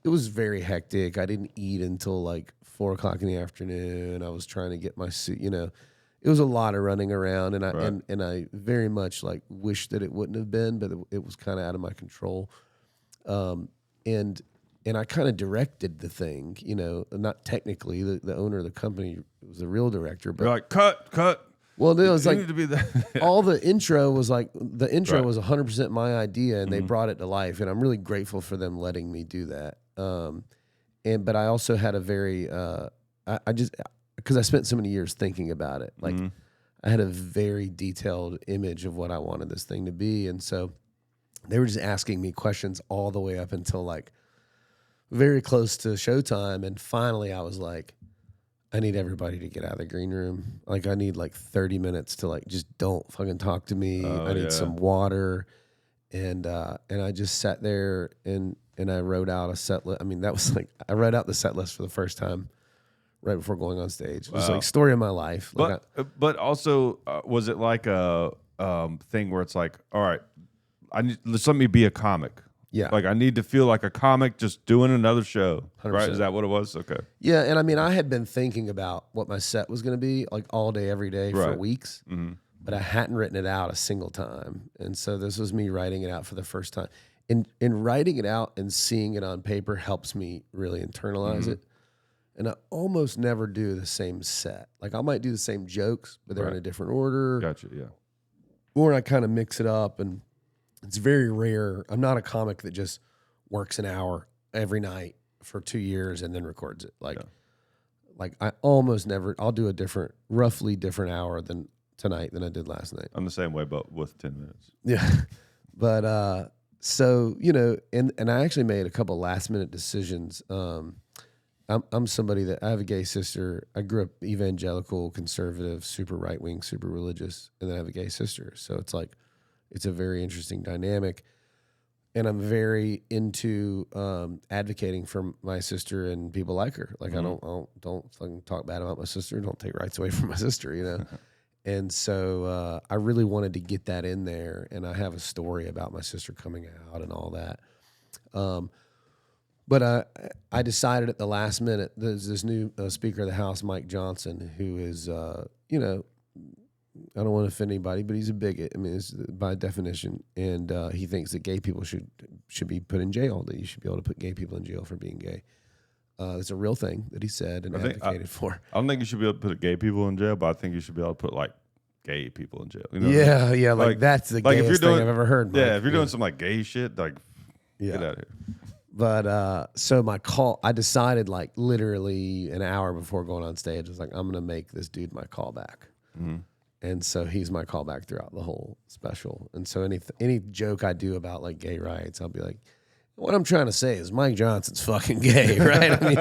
it was very hectic. I didn't eat until like 4:00 in the afternoon. I was trying to get my suit, it was a lot of running around, and and I very much like wish that it wouldn't have been, but it was kind of out of my control. And I kind of directed the thing, not technically. The owner of the company was the real director, but You're like, cut. well, it was You like need to be there. all the intro was like Right. was 100% my idea, and they brought it to life, and I'm really grateful for them letting me do that. But I also had a very I just because I spent so many years thinking about it, like I had a very detailed image of what I wanted this thing to be, and so they were just asking me questions all the way up until like very close to showtime, and finally I was like, I need everybody to get out of the green room. Like I need like 30 minutes to like just don't fucking talk to me. I need some water, and I just sat there and I wrote out a set list. I mean, that was like I wrote out the set list for the first time right before going on stage. It was like story of my life. Like But also, was it like a thing where it's like, all right, just let me be a comic. Yeah. Like I need to feel like a comic just doing another show. 100%. Right? Is that what it was? Okay. Yeah, and I mean, I had been thinking about what my set was going to be like all day, every day for weeks, but I hadn't written it out a single time. And so this was me writing it out for the first time. And writing it out and seeing it on paper helps me really internalize it. And I almost never do the same set. Like I might do the same jokes, but they're in a different order. Gotcha. Yeah. Or I kind of mix it up, and it's very rare. I'm not a comic that just works an hour every night for 2 years and then records it. Like I almost never. I'll do a roughly different hour tonight than I did last night. I'm the same way, but with 10 minutes. Yeah, but so and I actually made a couple last minute decisions. I'm somebody that I have a gay sister. I grew up evangelical, conservative, super right wing, super religious, and then I have a gay sister. So it's like, it's a very interesting dynamic, and I'm very into advocating for my sister and people like her. Like I don't fucking talk bad about my sister. Don't take rights away from my sister, And so I really wanted to get that in there, and I have a story about my sister coming out and all that. But I decided at the last minute, there's this new Speaker of the House, Mike Johnson, who is, I don't want to offend anybody, but he's a bigot. I mean, it's by definition. And he thinks that gay people should be put in jail, that you should be able to put gay people in jail for being gay. It's a real thing that he said and advocated for. I don't think you should be able to put gay people in jail, but I think you should be able to put like gay people in jail. You know what I mean? Yeah, like that's the gayest thing I've ever heard. Yeah, Mike. if you're doing some like gay shit, like get out of here. But so I decided like literally an hour before going on stage, I was like, I'm going to make this dude my callback. And so he's my callback throughout the whole special. And so any joke I do about like gay rights, I'll be like, what I'm trying to say is Mike Johnson's fucking gay, right? I mean,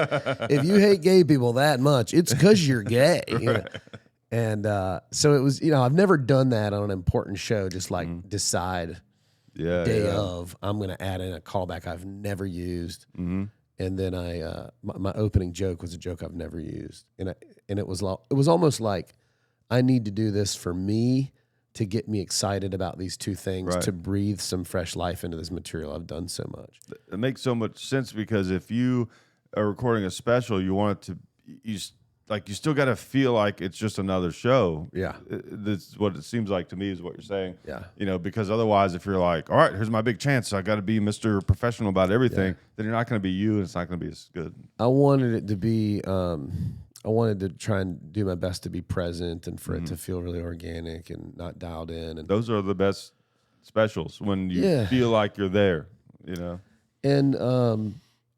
if you hate gay people that much, it's because you're gay. Right. And so it was, I've never done that on an important show, just like decide day of, I'm going to add in a callback I've never used. And then my opening joke was a joke I've never used. And it was almost like I need to do this for me to get me excited about these two things, to breathe some fresh life into this material I've done so much. It makes so much sense because if you are recording a special, you want it to, you still got to feel like it's just another show. Yeah. That's what it seems like to me is what you're saying. Yeah. Because otherwise if you're like, all right, here's my big chance, I got to be Mr. Professional about everything, then you're not going to be you and it's not going to be as good. I wanted it to be, I wanted to try and do my best to be present and for it to feel really organic and not dialed in. And those are the best specials when you feel like you're there, And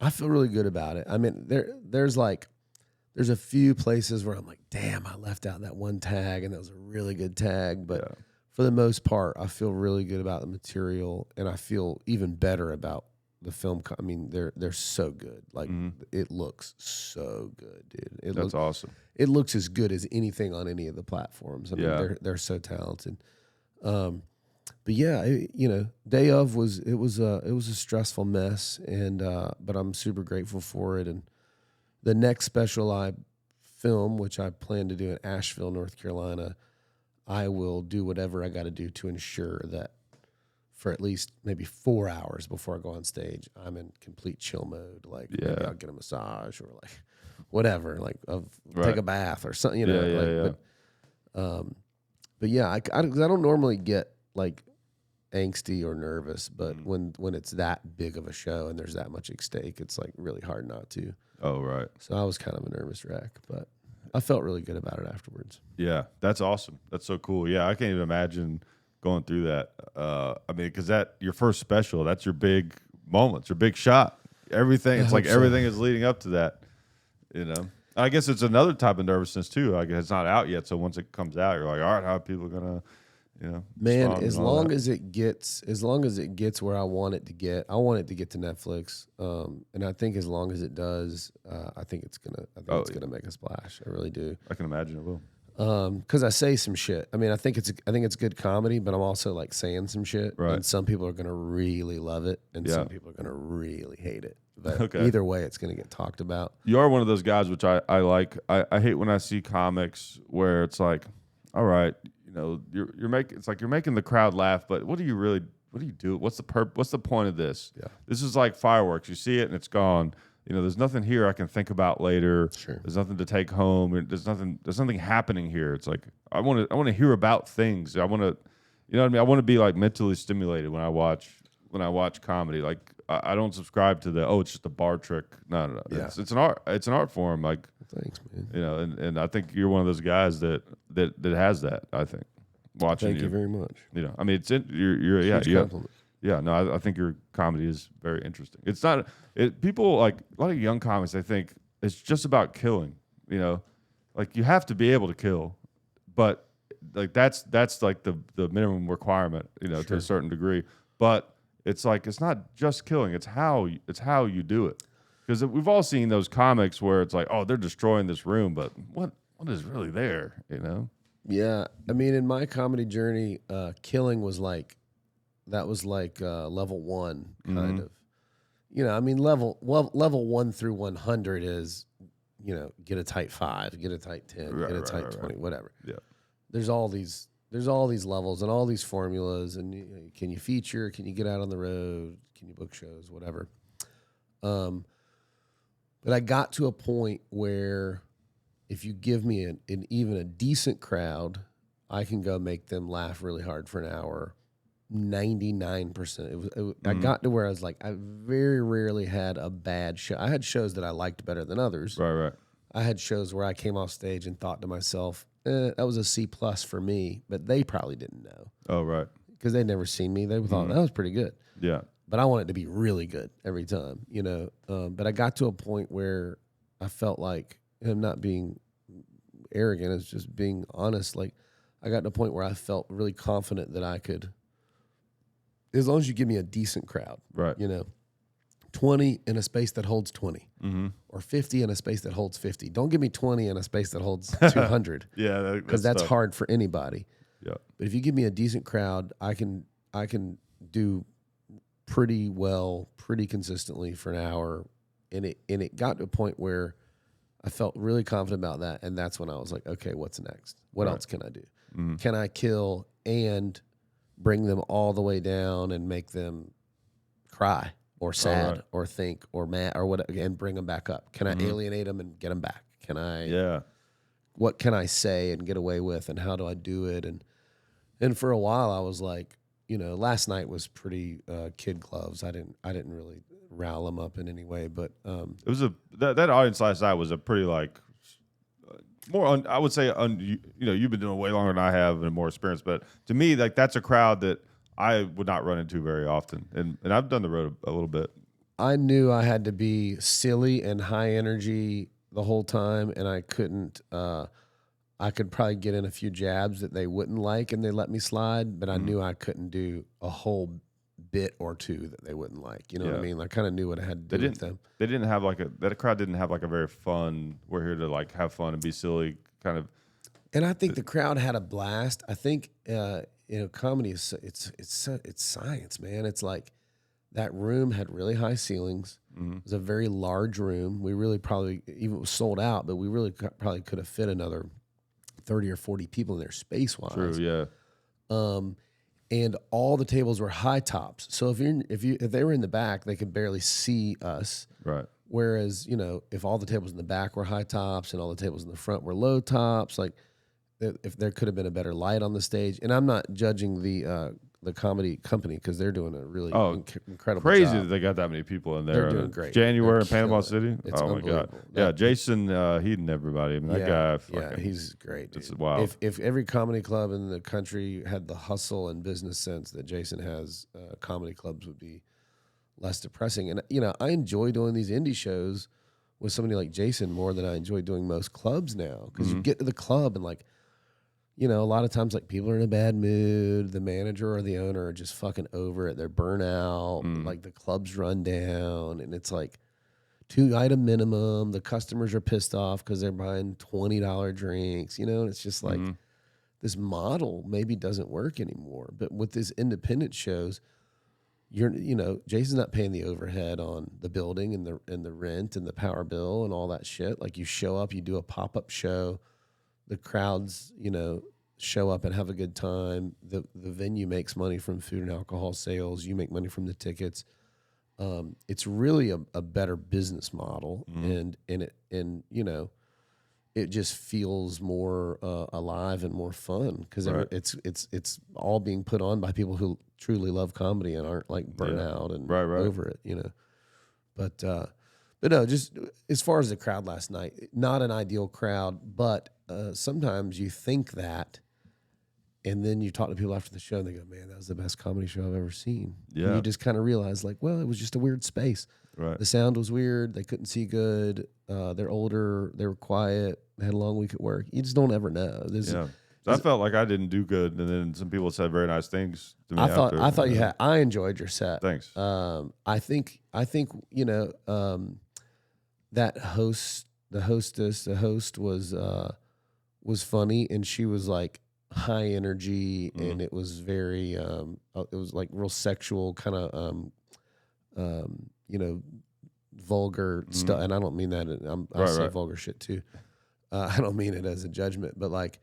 I feel really good about it. I mean, there's a few places where I'm like, damn, I left out that one tag and that was a really good tag. But for the most part, I feel really good about the material and I feel even better about the film. I mean, they're so good. Like it looks so good, dude. That's awesome. It looks as good as anything on any of the platforms. I mean, Yeah. they're so talented. But yeah, Day of was a stressful mess, and but I'm super grateful for it. And the next special I film, which I plan to do in Asheville, North Carolina, I will do whatever I got to do to ensure that for at least maybe 4 hours before I go on stage, I'm in complete chill mode. Like maybe I'll get a massage or like whatever, like take a bath or something, But yeah, I don't normally get like angsty or nervous, but when it's that big of a show and there's that much at stake, it's like really hard not to. Oh, right. So I was kind of a nervous wreck, but I felt really good about it afterwards. Yeah, that's awesome. That's so cool. Yeah, I can't even imagine going through that. I mean, because your first special, that's your big moment, it's your big shot. Everything, it's like everything is leading up to that. I guess it's another type of nervousness too. I guess it's not out yet, so once it comes out, you're like, all right, how are people gonna, man? As long as it gets where I want it to get, I want it to get to Netflix. And I think as long as it does, I think it's gonna make a splash. I really do. I can imagine it will. Because I say some shit. I mean, I think it's good comedy, but I'm also like saying some shit, right. And some people are gonna really love it, and some people are gonna really hate it. But Okay. either way, it's gonna get talked about. You are one of those guys, which I like. I hate when I see comics where it's like, all right, you're making the crowd laugh, but what do you do? What's the point of this? Yeah. This is like fireworks. You see it and it's gone. There's nothing here I can think about later. Sure. There's nothing to take home. There's nothing happening here. It's like I want to hear about things. I want to, you know what I mean? I want to be like mentally stimulated when I watch comedy. Like I don't subscribe to it's just a bar trick. No. Yeah. It's an art. It's an art form. Like, thanks, man. and I think you're one of those guys that has that. I think watching Thank you very much. I mean, you're Huge compliment. Yeah, no, I think your comedy is very interesting. It's not people like a lot of young comics. They think it's just about killing. Like you have to be able to kill, but like that's like the minimum requirement. To a certain degree. But it's like it's not just killing. It's how you do it. Because we've all seen those comics where it's like, oh, they're destroying this room, but what is really there? Yeah, I mean, in my comedy journey, killing was like. That was like level 1 kind of. I mean, level 1 through 100 is, get a tight 5, get a tight 10, get a tight 20, whatever. Yeah. There's all these levels and all these formulas, and can you feature? Can you get out on the road? Can you book shows? Whatever. But I got to a point where if you give me even a decent crowd, I can go make them laugh really hard for an hour. 99%. I got to where I was like, I very rarely had a bad show. I had shows that I liked better than others. Right. I had shows where I came off stage and thought to myself, that was a C+ for me, but they probably didn't know. Oh, right. Because they'd never seen me. They thought that was pretty good. Yeah. But I want it to be really good every time, But I got to a point where I felt like, I'm not being arrogant, it's just being honest. Like, I got to a point where I felt really confident that I could, as long as you give me a decent crowd, right? 20 in a space that holds 20, or 50 in a space that holds 50. Don't give me 20 in a space that holds 200. Yeah, because that's hard for anybody. Yeah, but if you give me a decent crowd, I can do pretty well, pretty consistently for an hour, and it got to a point where I felt really confident about that, and that's when I was like, okay, what's next? What else can I do? Can I kill and bring them all the way down and make them cry or sad or think or mad or what, and bring them back up? Can I alienate them and get them back? Can I? Yeah. What can I say and get away with, and how do I do it? And for a while, I was like, last night was pretty kid gloves. I didn't really rile them up in any way, but it was that audience last night was a pretty like. I would say, you've been doing it way longer than I have and more experience, but to me, like that's a crowd that I would not run into very often, and I've done the road a little bit. I knew I had to be silly and high energy the whole time, and I couldn't. I could probably get in a few jabs that they wouldn't like, and they let me slide, but I knew I couldn't do a whole bit or two that they wouldn't like. You know what I Yeah. mean? I kind of knew what I had to do with them. They didn't have like that crowd didn't have like a very fun. We're here to like have fun and be silly kind of. And I think the crowd had a blast. I think comedy is it's science, man. It's like that room had really high ceilings. It was a very large room. We really probably even was sold out, but we really probably could have fit another 30 or 40 people in there space wise. True. Yeah. And all the tables were high tops. So if they were in the back, they could barely see us. Right. Whereas, if all the tables in the back were high tops and all the tables in the front were low tops, like if there could have been a better light on the stage. And I'm not judging the comedy company because they're doing a really incredible Crazy job. that they got that many people in there. They're doing great. January They're in Panama killing City. it. It's Oh my god. unbelievable. Yeah, Jason Heaton, everybody. I mean, that guy. Fucking, he's great. Dude. It's wild. If every comedy club in the country had the hustle and business sense that Jason has, comedy clubs would be less depressing. And I enjoy doing these indie shows with somebody like Jason more than I enjoy doing most clubs now because you get to the club and like. A lot of times, like, people are in a bad mood. The manager or the owner are just fucking over it. They're burnt out. Like, the club's run down. And it's like 2-item minimum. The customers are pissed off because they're buying $20 drinks. And it's just like this model maybe doesn't work anymore. But with these independent shows, Jason's not paying the overhead on the building and the rent and the power bill and all that shit. Like, you show up, you do a pop-up show. The crowds, show up and have a good time. The venue makes money from food and alcohol sales. You make money from the tickets. It's really a better business model, and it just feels more alive and more fun because it's all being put on by people who truly love comedy and aren't like burnt out and over it. But no, just as far as the crowd last night, not an ideal crowd, but sometimes you think that, and then you talk to people after the show and they go, man, that was the best comedy show I've ever seen. Yeah. And you just kind of realize like, well, it was just a weird space. Right. The sound was weird. They couldn't see good. They're older. They were quiet. They had a long week at work. You just don't ever know. So I felt like I didn't do good, and then some people said very nice things to me. I enjoyed your set. Thanks. I think that the host was funny, and she was like high energy, and it was very it was like real sexual kind of vulgar stuff. And I don't mean that. I say vulgar shit too. I don't mean it as a judgment, but like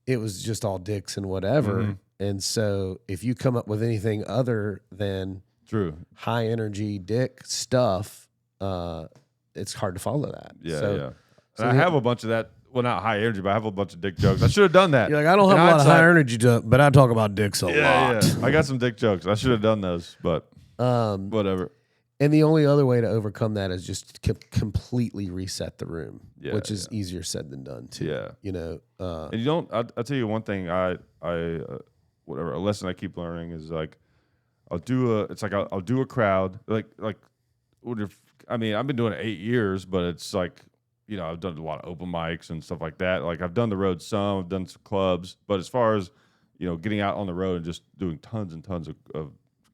it was just all dicks and whatever. And so if you come up with anything other than True high energy dick stuff, it's hard to follow that. Yeah. And I have a bunch of that. Well, not high energy, but I have a bunch of dick jokes. I should have done that. You're like, I don't have a lot of high energy, but I talk about dicks a lot. Yeah. I got some dick jokes. I should have done those, but whatever. And the only other way to overcome that is just completely reset the room, which is easier said than done too. Yeah. And you don't. I'll tell you one thing. Whatever a lesson I keep learning is like, I'll do a crowd like. I mean, I've been doing it 8 years, but it's like, I've done a lot of open mics and stuff like that. Like I've done the road some, I've done some clubs, but as far as, getting out on the road and just doing tons and tons of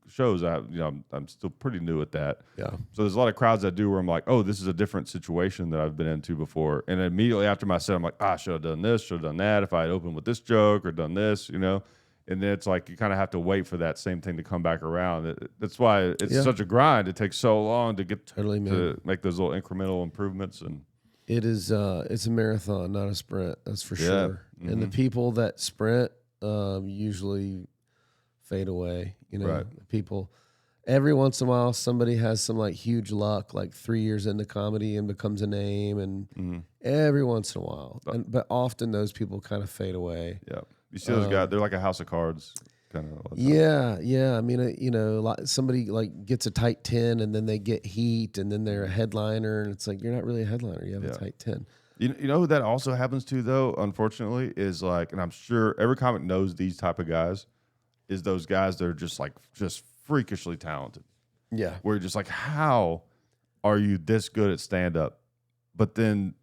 shows, I'm still pretty new at that. Yeah. So there's a lot of crowds I do where I'm like, oh, this is a different situation that I've been into before. And immediately after my set, I'm like, I should have done this, should have done that. If I had opened with this joke or done this, And then it's like you kind of have to wait for that same thing to come back around. That's why it's such a grind. It takes so long to get to make those little incremental improvements. And it is it's a marathon, not a sprint. That's for sure. And the people that sprint usually fade away. People. Every once in a while, somebody has some like huge luck, like 3 years into comedy and becomes a name, and every once in a while. But often those people kind of fade away. Yeah. You see those guys, they're like a house of cards kind of. Yeah. I mean, somebody like gets a tight 10 and then they get heat and then they're a headliner, and it's like, you're not really a headliner. You have a tight 10. You know who that also happens to, though, unfortunately, is like, and I'm sure every comic knows these type of guys, is those guys that are just freakishly talented. Yeah. Where you're just like, how are you this good at stand-up? But then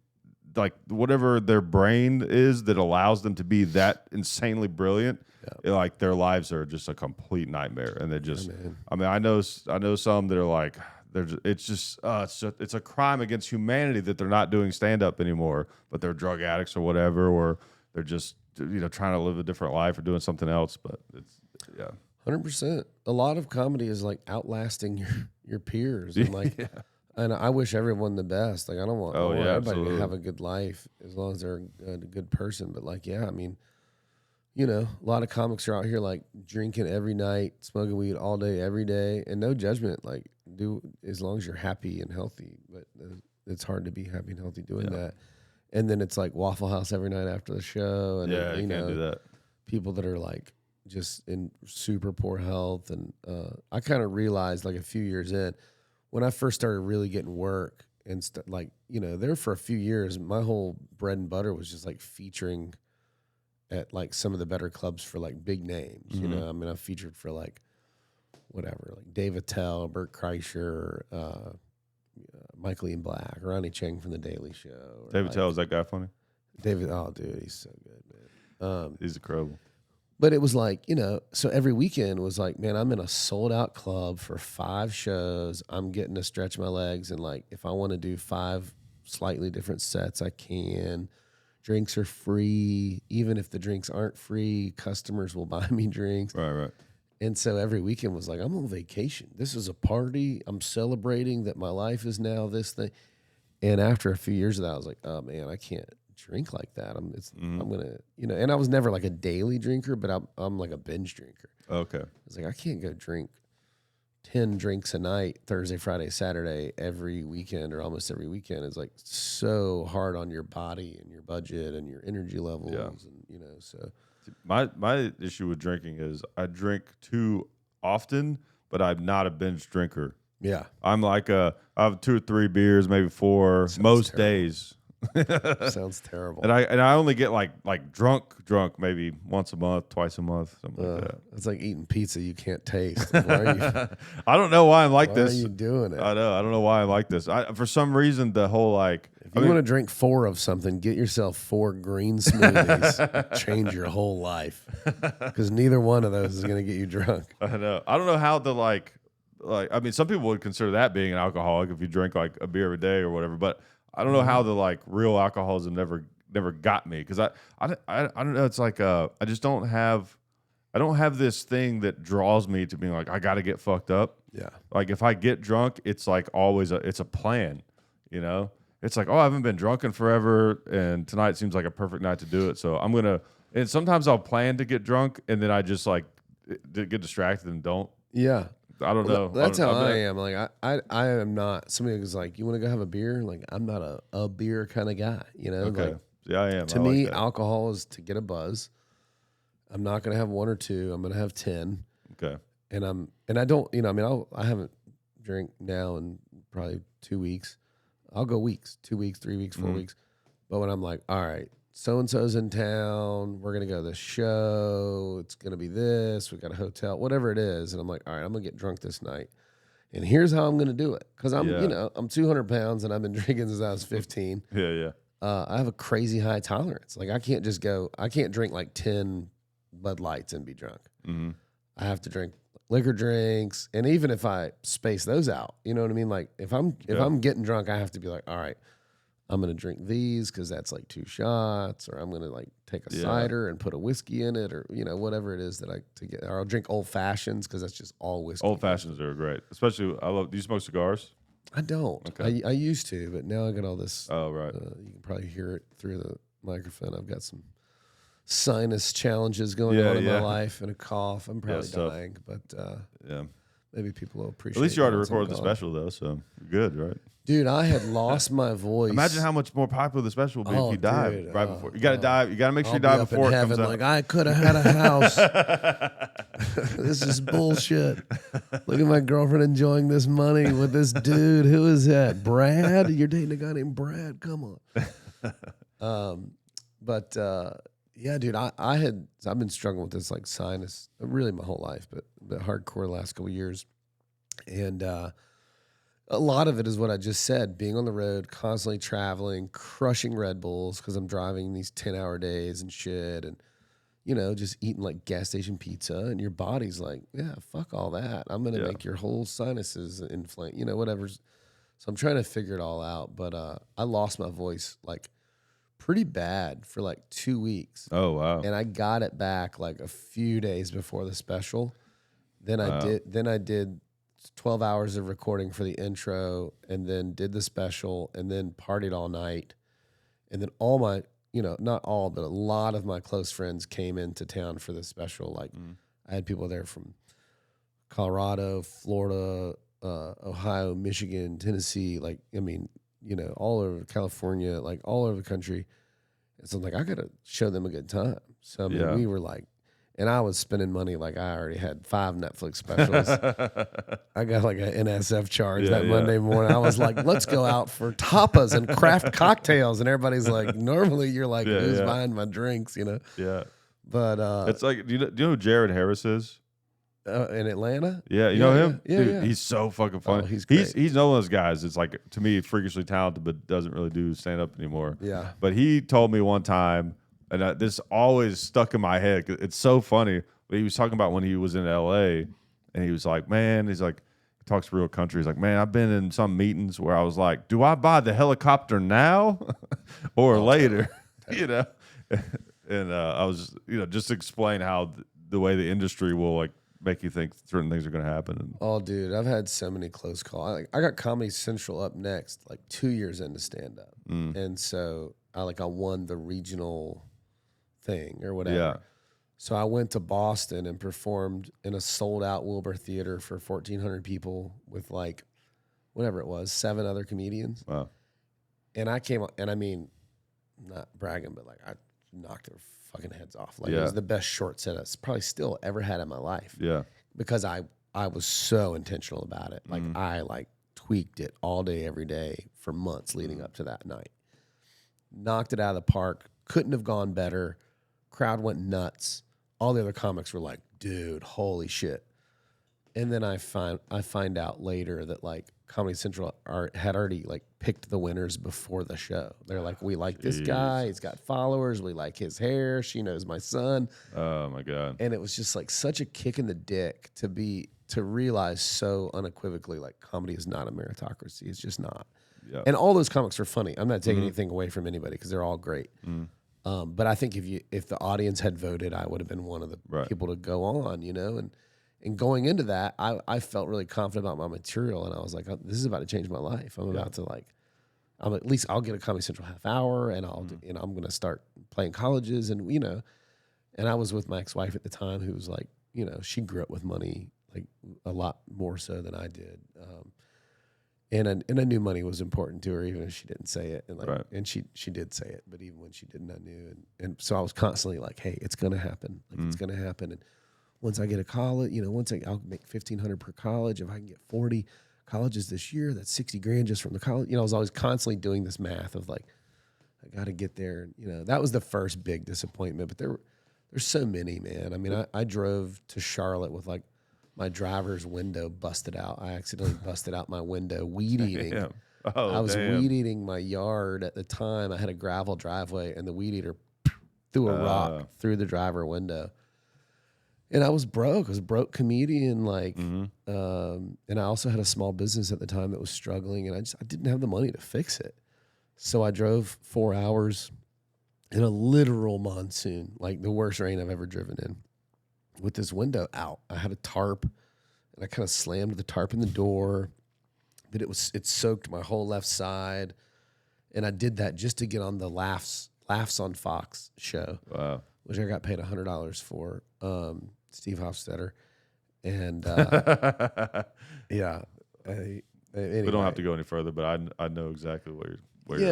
like whatever their brain is that allows them to be that insanely brilliant. Like their lives are just a complete nightmare, and they just. I mean, I know some that are like it's a crime against humanity that they're not doing stand up anymore, but they're drug addicts or whatever, or they're just trying to live a different life or doing something else. But it's 100%. A lot of comedy is like outlasting your peers, and like. And I wish everyone the best. Like I don't want everybody absolutely. to have a good life as long as they're a good person. But like, I mean, a lot of comics are out here like drinking every night, smoking weed all day, every day, and no judgment. Like, do as long as you're happy and healthy. But it's hard to be happy and healthy doing that. And then it's like Waffle House every night after the show, and you can't do that. People that are like just in super poor health, and I kind of realized like a few years in. When I first started really getting work and there for a few years, my whole bread and butter was just like featuring at like some of the better clubs for like big names. I mean, I featured for like whatever, like Dave Attell, Bert Kreischer, Michael Ian Black, Ronnie Chang from The Daily Show. Dave Attell, is that guy funny? David, oh dude, he's so good, man. He's incredible. But it was like, so every weekend was like, man, I'm in a sold out club for 5 shows. I'm getting to stretch my legs. And like, if I want to do 5 slightly different sets, I can. Drinks are free. Even if the drinks aren't free, customers will buy me drinks. Right. And so every weekend was like, I'm on vacation. This is a party. I'm celebrating that my life is now this thing. And after a few years of that, I was like, oh man, I can't drink like that. I'm gonna, and I was never like a daily drinker, but I'm like a binge drinker. Okay. It's like I can't go drink 10 drinks a night, Thursday, Friday, Saturday, every weekend or almost every weekend. It's like so hard on your body and your budget and your energy levels. And so my issue with drinking is I drink too often, but I'm not a binge drinker. Yeah. I'm like I have 2 or 3 beers, maybe 4 most days. Sounds terrible. And I only get like drunk maybe once a month, twice a month, something like that. It's like eating pizza you can't taste. Why are you, I don't know why I'm like this. Why are you doing it? I don't know why I'm like this. For some reason the whole like if you want to drink 4 of something, get yourself 4 green smoothies. Change your whole life. Because neither one of those is going to get you drunk. I know. I don't know how the like I mean some people would consider that being an alcoholic if you drink like a beer a day or whatever, but I don't know how the like real alcoholism never got me because I don't know. It's like I don't have this thing that draws me to being like I got to get fucked up. Yeah. Like if I get drunk, it's like always it's a plan. It's like I haven't been drunk in forever, and tonight seems like a perfect night to do it. So I'm gonna. And sometimes I'll plan to get drunk, and then I just like get distracted and don't. Yeah. I don't know. That's how I am. Like I am not. Somebody was like, "You want to go have a beer?" Like I'm not a beer kind of guy. Okay. Like, yeah, I am. To me, alcohol is to get a buzz. I'm not gonna have 1 or 2. I'm gonna have 10. Okay. And I don't. I haven't drank now in probably 2 weeks. I'll go weeks, 2 weeks, 3 weeks, 4 weeks. But when I'm like, all right, so and so's in town, we're gonna go to this show. It's gonna be this. We got a hotel, whatever it is, and I'm like, all right, I'm gonna get drunk this night, and here's how I'm gonna do it. Because I'm, I'm 200 pounds and I've been drinking since I was 15. Yeah. I have a crazy high tolerance. Like I can't drink like 10 Bud Lights and be drunk. Mm-hmm. I have to drink liquor drinks, and even if I space those out, you know what I mean. Like if I'm getting drunk, I have to be like, all right, I'm going to drink these because that's like 2 shots, or I'm going to like take a cider and put a whiskey in it, or, whatever it is that or I'll drink old fashions because that's just all whiskey. Old fashions are great. Especially, do you smoke cigars? I don't. Okay. I used to, but now I got all this. Oh, right. You can probably hear it through the microphone. I've got some sinus challenges going on in my life and a cough. I'm probably dying, but maybe people will appreciate it. At least you already recorded the special, though, so you're good, right? Dude, I had lost my voice. Imagine how much more popular the special would be if you died right before. You got to die. You got to make sure you I'll die be up before in it heaven, comes out. like I could have had a house. This is bullshit. Look at my girlfriend enjoying this money with this dude. Who is that? Brad? You're dating a guy named Brad? Come on. Yeah, dude, I've been struggling with this like sinus really my whole life, but hardcore the last couple of years. And A lot of it is what I just said, being on the road, constantly traveling, crushing Red Bulls because I'm driving these 10-hour days and shit. And, just eating like gas station pizza. And your body's like, yeah, fuck all that. I'm going to make your whole sinuses inflame, whatever's. So I'm trying to figure it all out. But I lost my voice like pretty bad for like 2 weeks. Oh, wow. And I got it back like a few days before the special. Then I did 12 hours of recording for the intro, and then did the special, and then partied all night. And then all my, not all, but a lot of my close friends came into town for the special. Like I had people there from Colorado, Florida, Ohio, Michigan, Tennessee, all over California, like all over the country. And so I'm like, I got to show them a good time. So we were like, and I was spending money like I already had 5 Netflix specials. I got like an NSF charge Monday morning. I was like, let's go out for tapas and craft cocktails. And everybody's like, normally you're like, who's buying my drinks, Yeah. But it's like, do you know who Jared Harris is? In Atlanta? Yeah, you know him? Yeah, Dude, yeah. he's so fucking funny. Oh, he's great. He's one of those guys that's like, to me, freakishly talented, but doesn't really do stand-up anymore. Yeah. But he told me one time, and this always stuck in my head. 'Cause it's so funny. He was talking about when he was in L.A., and he was like, man, he talks real country. He's like, man, I've been in some meetings where I was like, do I buy the helicopter now or later? And I was just explain how the way the industry will like make you think certain things are going to happen. Oh, dude, I've had so many close calls. I got Comedy Central up next, like 2 years into stand up, and so I won the regional thing or whatever. Yeah. So I went to Boston and performed in a sold out Wilbur Theater for 1,400 people with like whatever it was, 7 other comedians. Wow. And I came, and I mean, not bragging, but like I knocked their fucking heads off. Like it was the best short set I've probably still ever had in my life. Yeah. Because I was so intentional about it. Like I tweaked it all day, every day for months leading up to that night. Knocked it out of the park. Couldn't have gone better. Crowd went nuts. All the other comics were like, dude, holy shit. And then I find out later that like Comedy Central had already like picked the winners before the show. They're like, we like this guy. He's got followers. We like his hair. She knows my son. Oh my God. And it was just like such a kick in the dick to realize so unequivocally like comedy is not a meritocracy. It's just not. Yeah. And all those comics are funny. I'm not taking anything away from anybody because they're all great. But I think if the audience had voted, I would have been one of the people to go on, And going into that, I felt really confident about my material, and I was like, oh, this is about to change my life. I'm about to at least I'll get a Comedy Central half hour, and I'm going to start playing colleges, and and I was with my ex-wife at the time, who was like, she grew up with money like a lot more so than I did. And I knew money was important to her, even if she didn't say it. And and she did say it, but even when she didn't, I knew. And so I was constantly like, hey, it's gonna happen. It's gonna happen. And once I get a college, I'll make $1,500 per college. If I can get 40 colleges this year, that's $60,000 just from the college. I was always constantly doing this math of like, I gotta get there. That was the first big disappointment. But there's so many, man. I mean, I drove to Charlotte with like my driver's window busted out. I accidentally busted out my window weed eating. I was weed eating my yard at the time. I had a gravel driveway, and the weed eater threw a rock through the driver window. And I was broke. I was a broke comedian, and I also had a small business at the time that was struggling, and I didn't have the money to fix it. So I drove 4 hours in a literal monsoon, like the worst rain I've ever driven in, with this window out. I had a tarp, and I kind of slammed the tarp in the door, but it soaked my whole left side. And I did that just to get on the Laughs on Fox show, which I got paid $100 for, Steve Hofstetter. And anyway. We don't have to go any further, but I know exactly where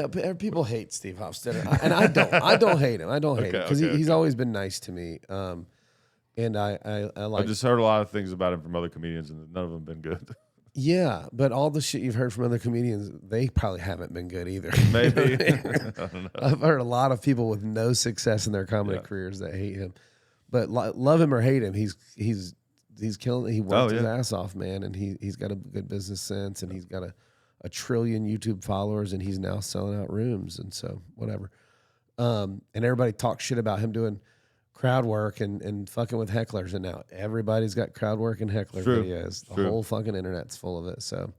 but people hate Steve Hofstetter, and I don't. I don't hate him. I don't hate him because he's always been nice to me. And I like. I've just heard a lot of things about him from other comedians, and none of them have been good. Yeah, but all the shit you've heard from other comedians, they probably haven't been good either. Maybe. I don't know. I've heard a lot of people with no success in their comedy careers that hate him. But love him or hate him, he's he's killing. He worked his yeah. ass off, man, and he's got a good business sense, and he's got a trillion YouTube followers, and he's now selling out rooms, and so whatever. And everybody talks shit about him doing crowd work and fucking with hecklers, and now everybody's got crowd work and heckler True. videos. The True. whole fucking internet's full of it. So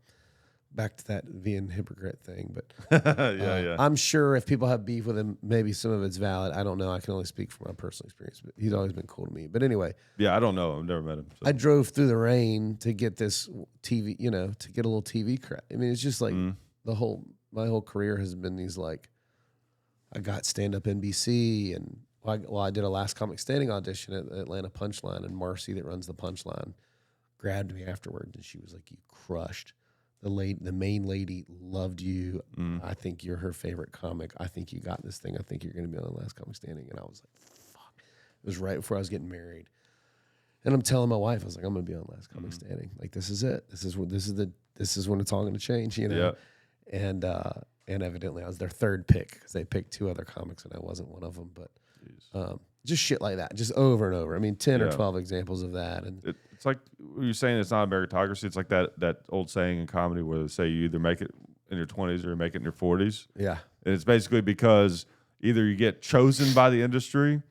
back to that being hypocrite thing, but Yeah. I'm sure if people have beef with him, maybe some of it's valid. I don't know. I can only speak from my personal experience, but he's always been cool to me. But anyway, Yeah, I don't know. I've never met him. So. I drove through the rain to get this TV, you know, to get a little TV crap. I mean, it's just like my whole career has been these like, I got stand up NBC, and I did a Last Comic Standing audition at Atlanta Punchline, and Marcy that runs the Punchline grabbed me afterwards, and she was like, "You crushed. The main lady loved you. I think you're her favorite comic. I think you got this thing. I think you're going to be on the Last Comic Standing." And I was like, "Fuck!" It was right before I was getting married, and I'm telling my wife, I was like, "I'm going to be on Last Comic Standing. Like, this is it. This is when it's all going to change." You know. Yeah. And evidently I was their third pick because they picked two other comics and I wasn't one of them. But just shit like that, just over and over. I mean, 10 or 12 examples of that. And It's like you're saying it's not a meritocracy. It's like that old saying in comedy where they say you either make it in your 20s or you make it in your 40s. yeah, And it's basically because either you get chosen by the industry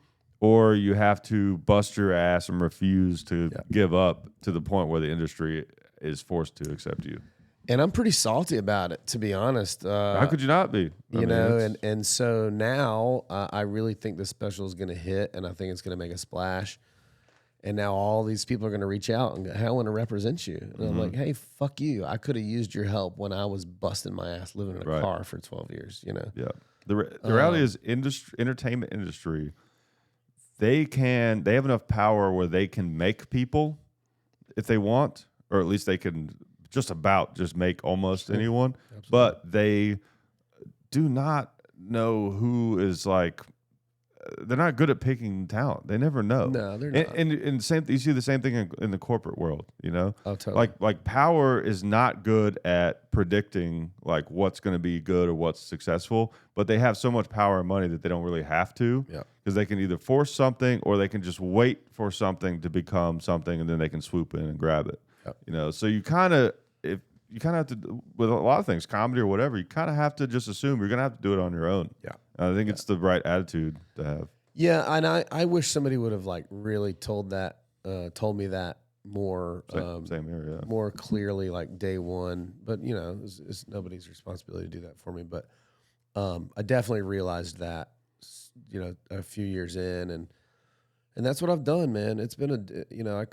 or you have to bust your ass and refuse to give up to the point where the industry is forced to accept you. and I'm pretty salty about it, to be honest. How could you not be? You know, and so now I really think this special is going to hit, and I think it's going to make a splash. And now all these people are going to reach out and go, "Hey, I want to represent you." And I'm like, "Hey, fuck you. I could have used your help when I was busting my ass living in a car for 12 years, you know?" Yeah. The reality is entertainment industry, they have enough power where they can make people if they want, or at least they can just make almost anyone. Absolutely. But they do not know who is like, they're not good at picking talent. They never know. No, they're not. And you see the same thing in the corporate world, you know? Oh, totally. Like power is not good at predicting like what's going to be good or what's successful, but they have so much power and money that they don't really have to. Yeah. Because they can either force something or they can just wait for something to become something and then they can swoop in and grab it. Yep. You know, so you kind of have to, with a lot of things, comedy or whatever, you kind of have to just assume you're going to have to do it on your own. Yeah. I think it's the right attitude to have. Yeah, and I wish somebody would have like really told me that more Same here, yeah. more clearly, like day one. But you know, it's nobody's responsibility to do that for me. But I definitely realized that, you know, a few years in, and that's what I've done, man. It's been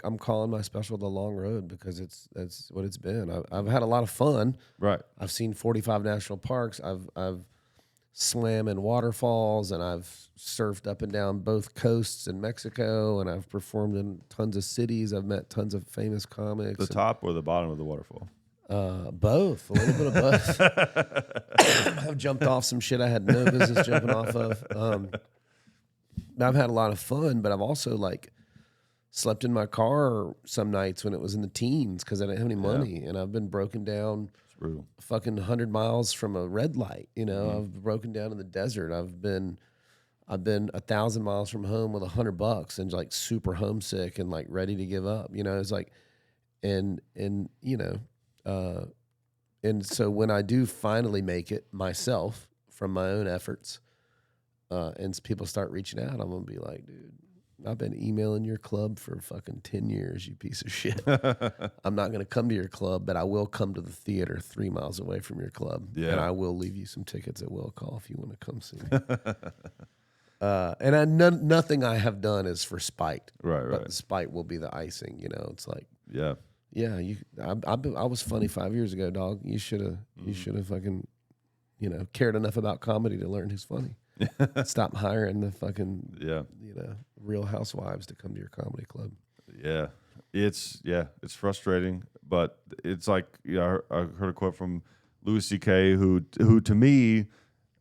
I'm calling my special The Long Road because that's what it's been. I've had a lot of fun. Right. I've seen 45 national parks. I've swam in waterfalls, and I've surfed up and down both coasts in Mexico, and I've performed in tons of cities. I've met tons of famous comics. The top or the bottom of the waterfall? Both, a little bit of both. I've jumped off some shit I had no business jumping off of. I've had a lot of fun, but I've also like slept in my car some nights when it was in the teens because I didn't have any money, and I've been broken down fucking 100 miles from a red light. You know, I've broken down in the desert. I've been 1,000 miles from home with $100 and like super homesick and like ready to give up. You know, it's like, and you know, and so when I do finally make it myself from my own efforts, and people start reaching out, I'm gonna be like, dude, I've been emailing your club for fucking 10 years, you piece of shit. I'm not going to come to your club, but I will come to the theater 3 miles away from your club. Yeah. And I will leave you some tickets at will call if you want to come see me. And nothing I have done is for spite. Right. But the spite will be the icing, you know. It's like, yeah. I was funny 5 years ago, dog. You should have fucking, you know, cared enough about comedy to learn who's funny. Stop hiring the fucking you know, Real Housewives to come to your comedy club. Yeah, it's frustrating, but it's like, you know, I heard a quote from Louis C.K. who to me,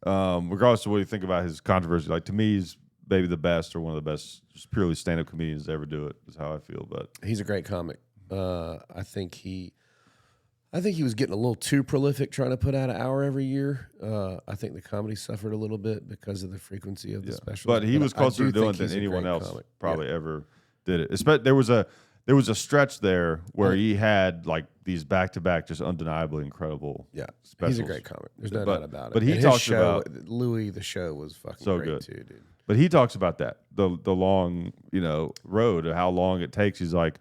regardless of what you think about his controversy, like to me he's maybe the best or one of the best just purely stand-up comedians to ever do it. Is how I feel. But he's a great comic. I think he was getting a little too prolific trying to put out an hour every year. I think the comedy suffered a little bit because of the frequency of the special. But he was closer to doing it than anyone else probably ever did it. There was a there was a stretch there where he had like these back-to-back, just undeniably incredible. Yeah, specials. he's a great comic. There's no doubt about it. But he And his talks show, about Louis. The show was fucking So great good. too, dude. But he talks about that the long road, how long it takes. He's like,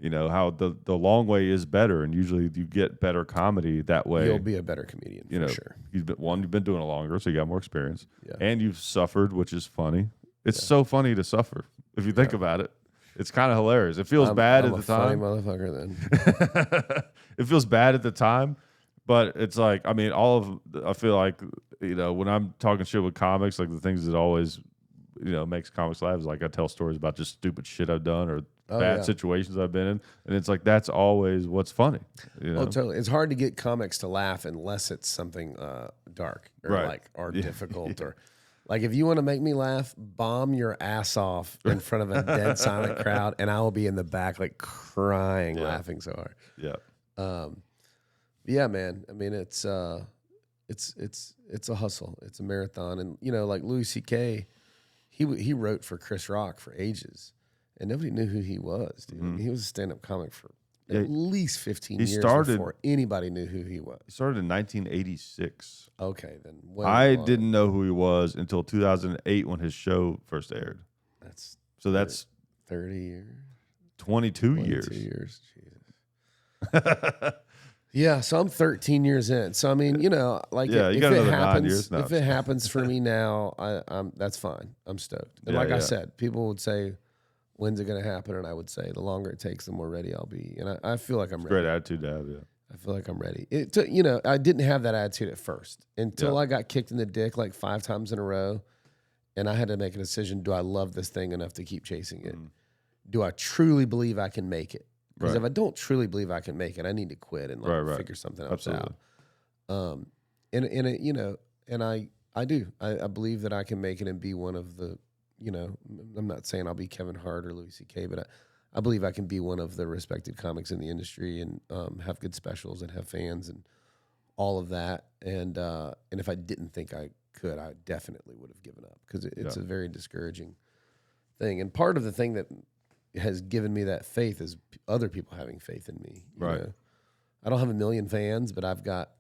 how the long way is better, and usually you get better comedy that way. You'll be a better comedian for sure. You've been doing it longer, so you got more experience, Yeah. and you've suffered, which is funny. It's so funny to suffer if you think about it. It's kind of hilarious. It feels bad I'm at a the funny time. motherfucker. Then It feels bad at the time, but it's like, I mean, I feel like, when I'm talking shit with comics, like the things that always, makes comics laugh is like I tell stories about just stupid shit I've done or bad situations I've been in. And it's like, that's always what's funny. Oh, totally. It's hard to get comics to laugh unless it's something dark or or difficult or like if you want to make me laugh, bomb your ass off in front of a dead silent crowd, and I will be in the back like crying, laughing so hard. Yeah. Yeah, man. I mean, it's a hustle. It's a marathon, and like Louis C.K., he wrote for Chris Rock for ages, and nobody knew who he was, dude. I mean, he was a stand-up comic for at least 15 years before anybody knew who he was. He started in 1986. Okay, then I didn't know who he was until 2008 when his show first aired. That's 30 years. 22 years. Jesus. Yeah, so I'm 13 years in. So I mean, like you if got it another 9 happens, years now. if it happens for me now, I'm that's fine. I'm stoked. And like I said, people would say, "When's it going to happen?" And I would say, "The longer it takes, the more ready I'll be." And I feel like I'm ready. Great attitude to have, yeah. I feel like I'm ready. I didn't have that attitude at first until I got kicked in the dick like 5 times in a row, and I had to make a decision: do I love this thing enough to keep chasing it? Do I truly believe I can make it? Because if I don't truly believe I can make it, I need to quit and figure something else out. And I do. I believe that I can make it and be one of the, I'm not saying I'll be Kevin Hart or Louis C.K., but I believe I can be one of the respected comics in the industry and have good specials and have fans and all of that. And if I didn't think I could, I definitely would have given up because it's a very discouraging thing. And part of the thing that has given me that faith is other people having faith in me. Right. I don't have a million fans, but I've got,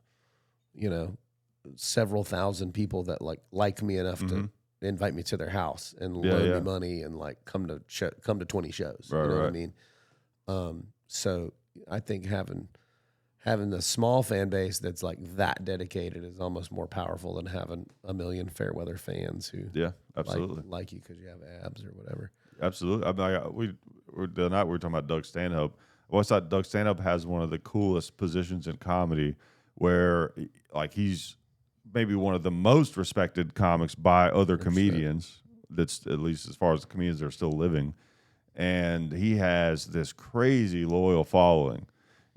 several thousand people that like me enough to invite me to their house and loan me money and like come to 20 shows. Right, you know what I mean? So I think having a small fan base that's like that dedicated is almost more powerful than having a million fair weather fans who absolutely like you because you have abs or whatever. Absolutely. I mean, the night we were talking about Doug Stanhope. I always thought Doug Stanhope has one of the coolest positions in comedy where like he's maybe one of the most respected comics by other comedians. That's at least as far as the comedians that are still living. And he has this crazy loyal following,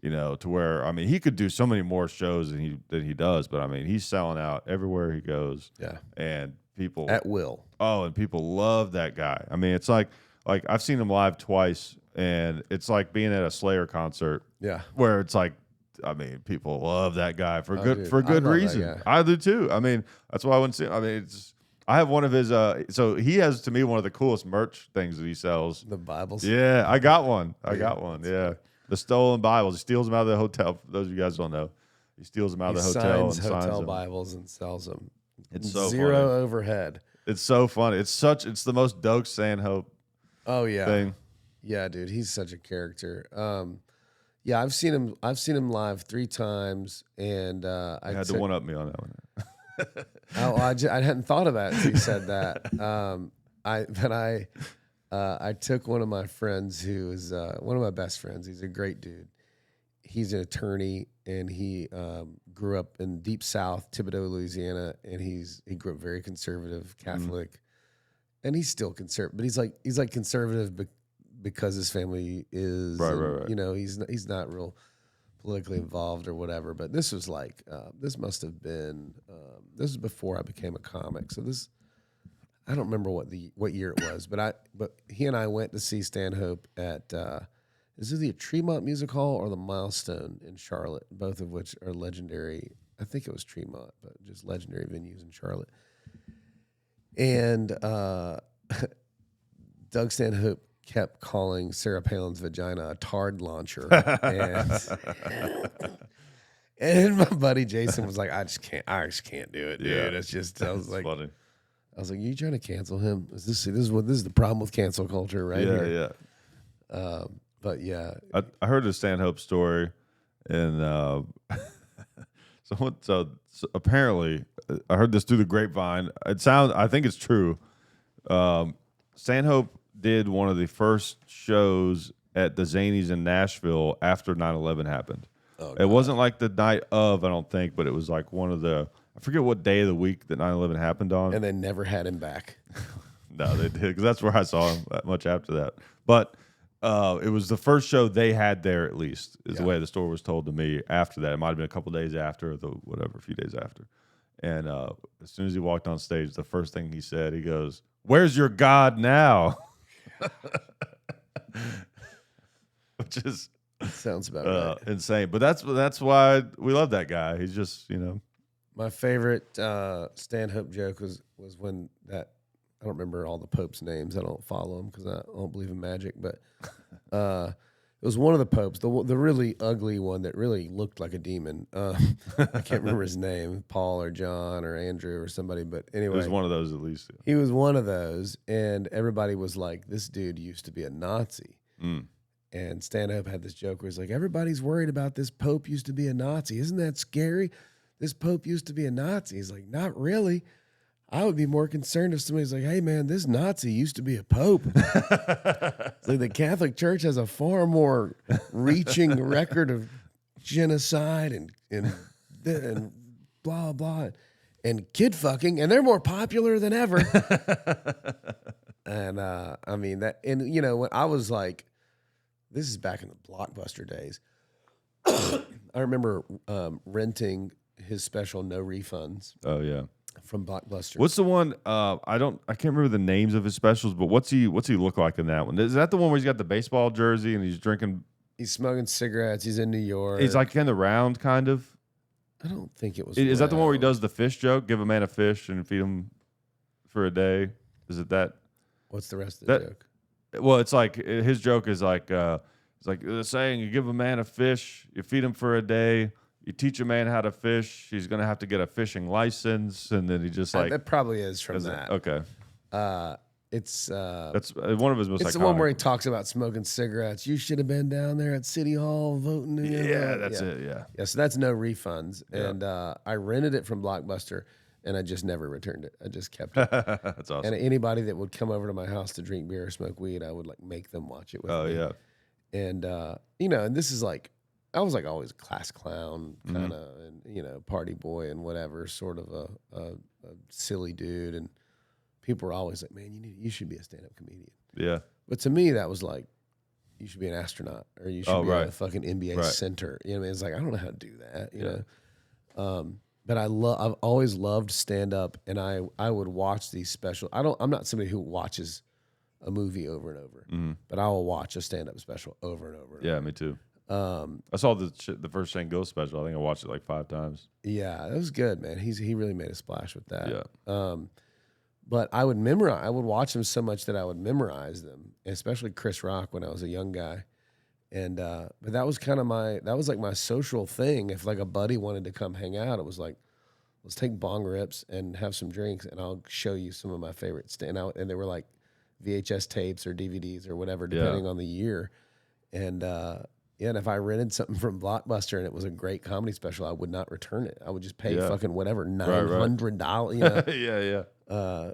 to where, I mean, he could do so many more shows than he does, but I mean, he's selling out everywhere he goes. Yeah. And people At will. Oh, and people love that guy. I mean, it's like I've seen him live twice, and it's like being at a Slayer concert. Yeah. Where it's like, I mean, people love that guy for good love that reason. guy. I do too. I mean, that's why I wouldn't see. I mean, I have one of his. So he has to me one of the coolest merch things that he sells. The Bibles. Yeah, I got one. Yeah, the stolen Bibles. He steals them out of the hotel. For those of you guys don't know, he steals them out of the hotel and signs hotel them. Bibles and sells them. It's so Zero funny. overhead. It's so funny. It's the most Doug Stanhope thing. Yeah, dude, he's such a character. Yeah, I've seen him live 3 times, and I had to one up me on that one. I hadn't thought about it until you said that. I took one of my friends who is one of my best friends. He's a great dude. He's an attorney, and he grew up in Deep South, Thibodaux, Louisiana, and he grew up very conservative, Catholic, and he's still conservative. But he's like conservative because his family is, right. He's not real politically involved or whatever. But this was like this must have been this is before I became a comic. So this. I don't remember what year it was, but he and I went to see Stanhope at is it the Tremont Music Hall or the Milestone in Charlotte, both of which are legendary. I think it was Tremont, but just legendary venues in Charlotte. And Doug Stanhope kept calling Sarah Palin's vagina a tard launcher, and my buddy Jason was like, I just can't do it, dude. Yeah. It's just I was It's like, funny. you trying to cancel him? This is the problem with cancel culture, right Yeah, here. yeah. But yeah, I heard a Stanhope story, and so apparently I heard this through the grapevine. I think it's true. Stanhope did one of the first shows at the Zanies in Nashville after 9/11 happened. Oh, it wasn't like the night of, I don't think, but it was like one of the, I forget what day of the week that 9/11 happened on. and they never had him back. No, they did, because that's where I saw him much after that. But it was the first show they had there, at least, is the way the story was told to me. After that, it might have been a couple days after, a few days after. And as soon as he walked on stage, the first thing he said, he goes, "Where's your God now?" Which is Sounds about right. insane. But that's why we love that guy. He's just, My favorite Stanhope joke was when that, I don't remember all the Pope's names. I don't follow them because I don't believe in magic. But it was one of the Popes, the really ugly one that really looked like a demon. I can't remember his name, Paul or John or Andrew or somebody. But anyway, it was one of those at least. he was one of those, and everybody was like, "This dude used to be a Nazi." And Stanhope had this joke where he's like, "Everybody's worried about this Pope used to be a Nazi. Isn't that scary? This Pope used to be a Nazi." He's like, "Not really. I would be more concerned if somebody's like, hey, man, this Nazi used to be a Pope." It's like the Catholic Church has a far more reaching record of genocide and blah, blah, and kid fucking, and they're more popular than ever. And I mean, that, and when I was like, this is back in the Blockbuster days. I remember renting his special No Refunds. Oh yeah. From Blockbuster. What's the one? I can't remember the names of his specials, but what's he look like in that one? Is that the one where he's got the baseball jersey and he's drinking? He's smoking cigarettes. He's in New York. He's like in the round, kind of. I don't think it was. Is that the one where he round. does the fish joke? Give a man a fish and feed him for a day. Is it that? What's the rest of the joke? Well, it's like his joke is like it's like the saying: you give a man a fish, you feed him for a day. You teach a man how to fish, he's going to have to get a fishing license, and then he just like that probably is from that. Okay, it's that's one of his most. It's the iconic. one where he talks about smoking cigarettes. You should have been down there at City Hall voting. Yeah, that's it. Yeah. Yeah, so that's No Refunds, and I rented it from Blockbuster, and I just never returned it. I just kept it. That's awesome. And anybody that would come over to my house to drink beer or smoke weed, I would like make them watch it with me. Oh yeah. And and this is like, I was like always a class clown kind of, and party boy and whatever, sort of a silly dude, and people were always like, "Man, you should be a stand-up comedian." Yeah. But to me, that was like, you should be an astronaut, or you should be right. a fucking NBA Right. center. You know what I mean? It's like, I don't know how to do that. You know. But I've always loved stand-up, and I would watch these special. I'm not somebody who watches a movie over and over, but I will watch a stand-up special over and over. Yeah, me too. I saw the first Shane Gillis special. I think I watched it like 5 times. Yeah, that was good, man. He really made a splash with that. Yeah. But I would watch them so much that I would memorize them, especially Chris Rock when I was a young guy. And but that was kind of my social thing. If like a buddy wanted to come hang out, it was like, let's take bong rips and have some drinks, and I'll show you some of my favorites. And they were like VHS tapes or DVDs or whatever, depending on the year. And and if I rented something from Blockbuster and it was a great comedy special, I would not return it. I would just pay fucking whatever, $900, Yeah.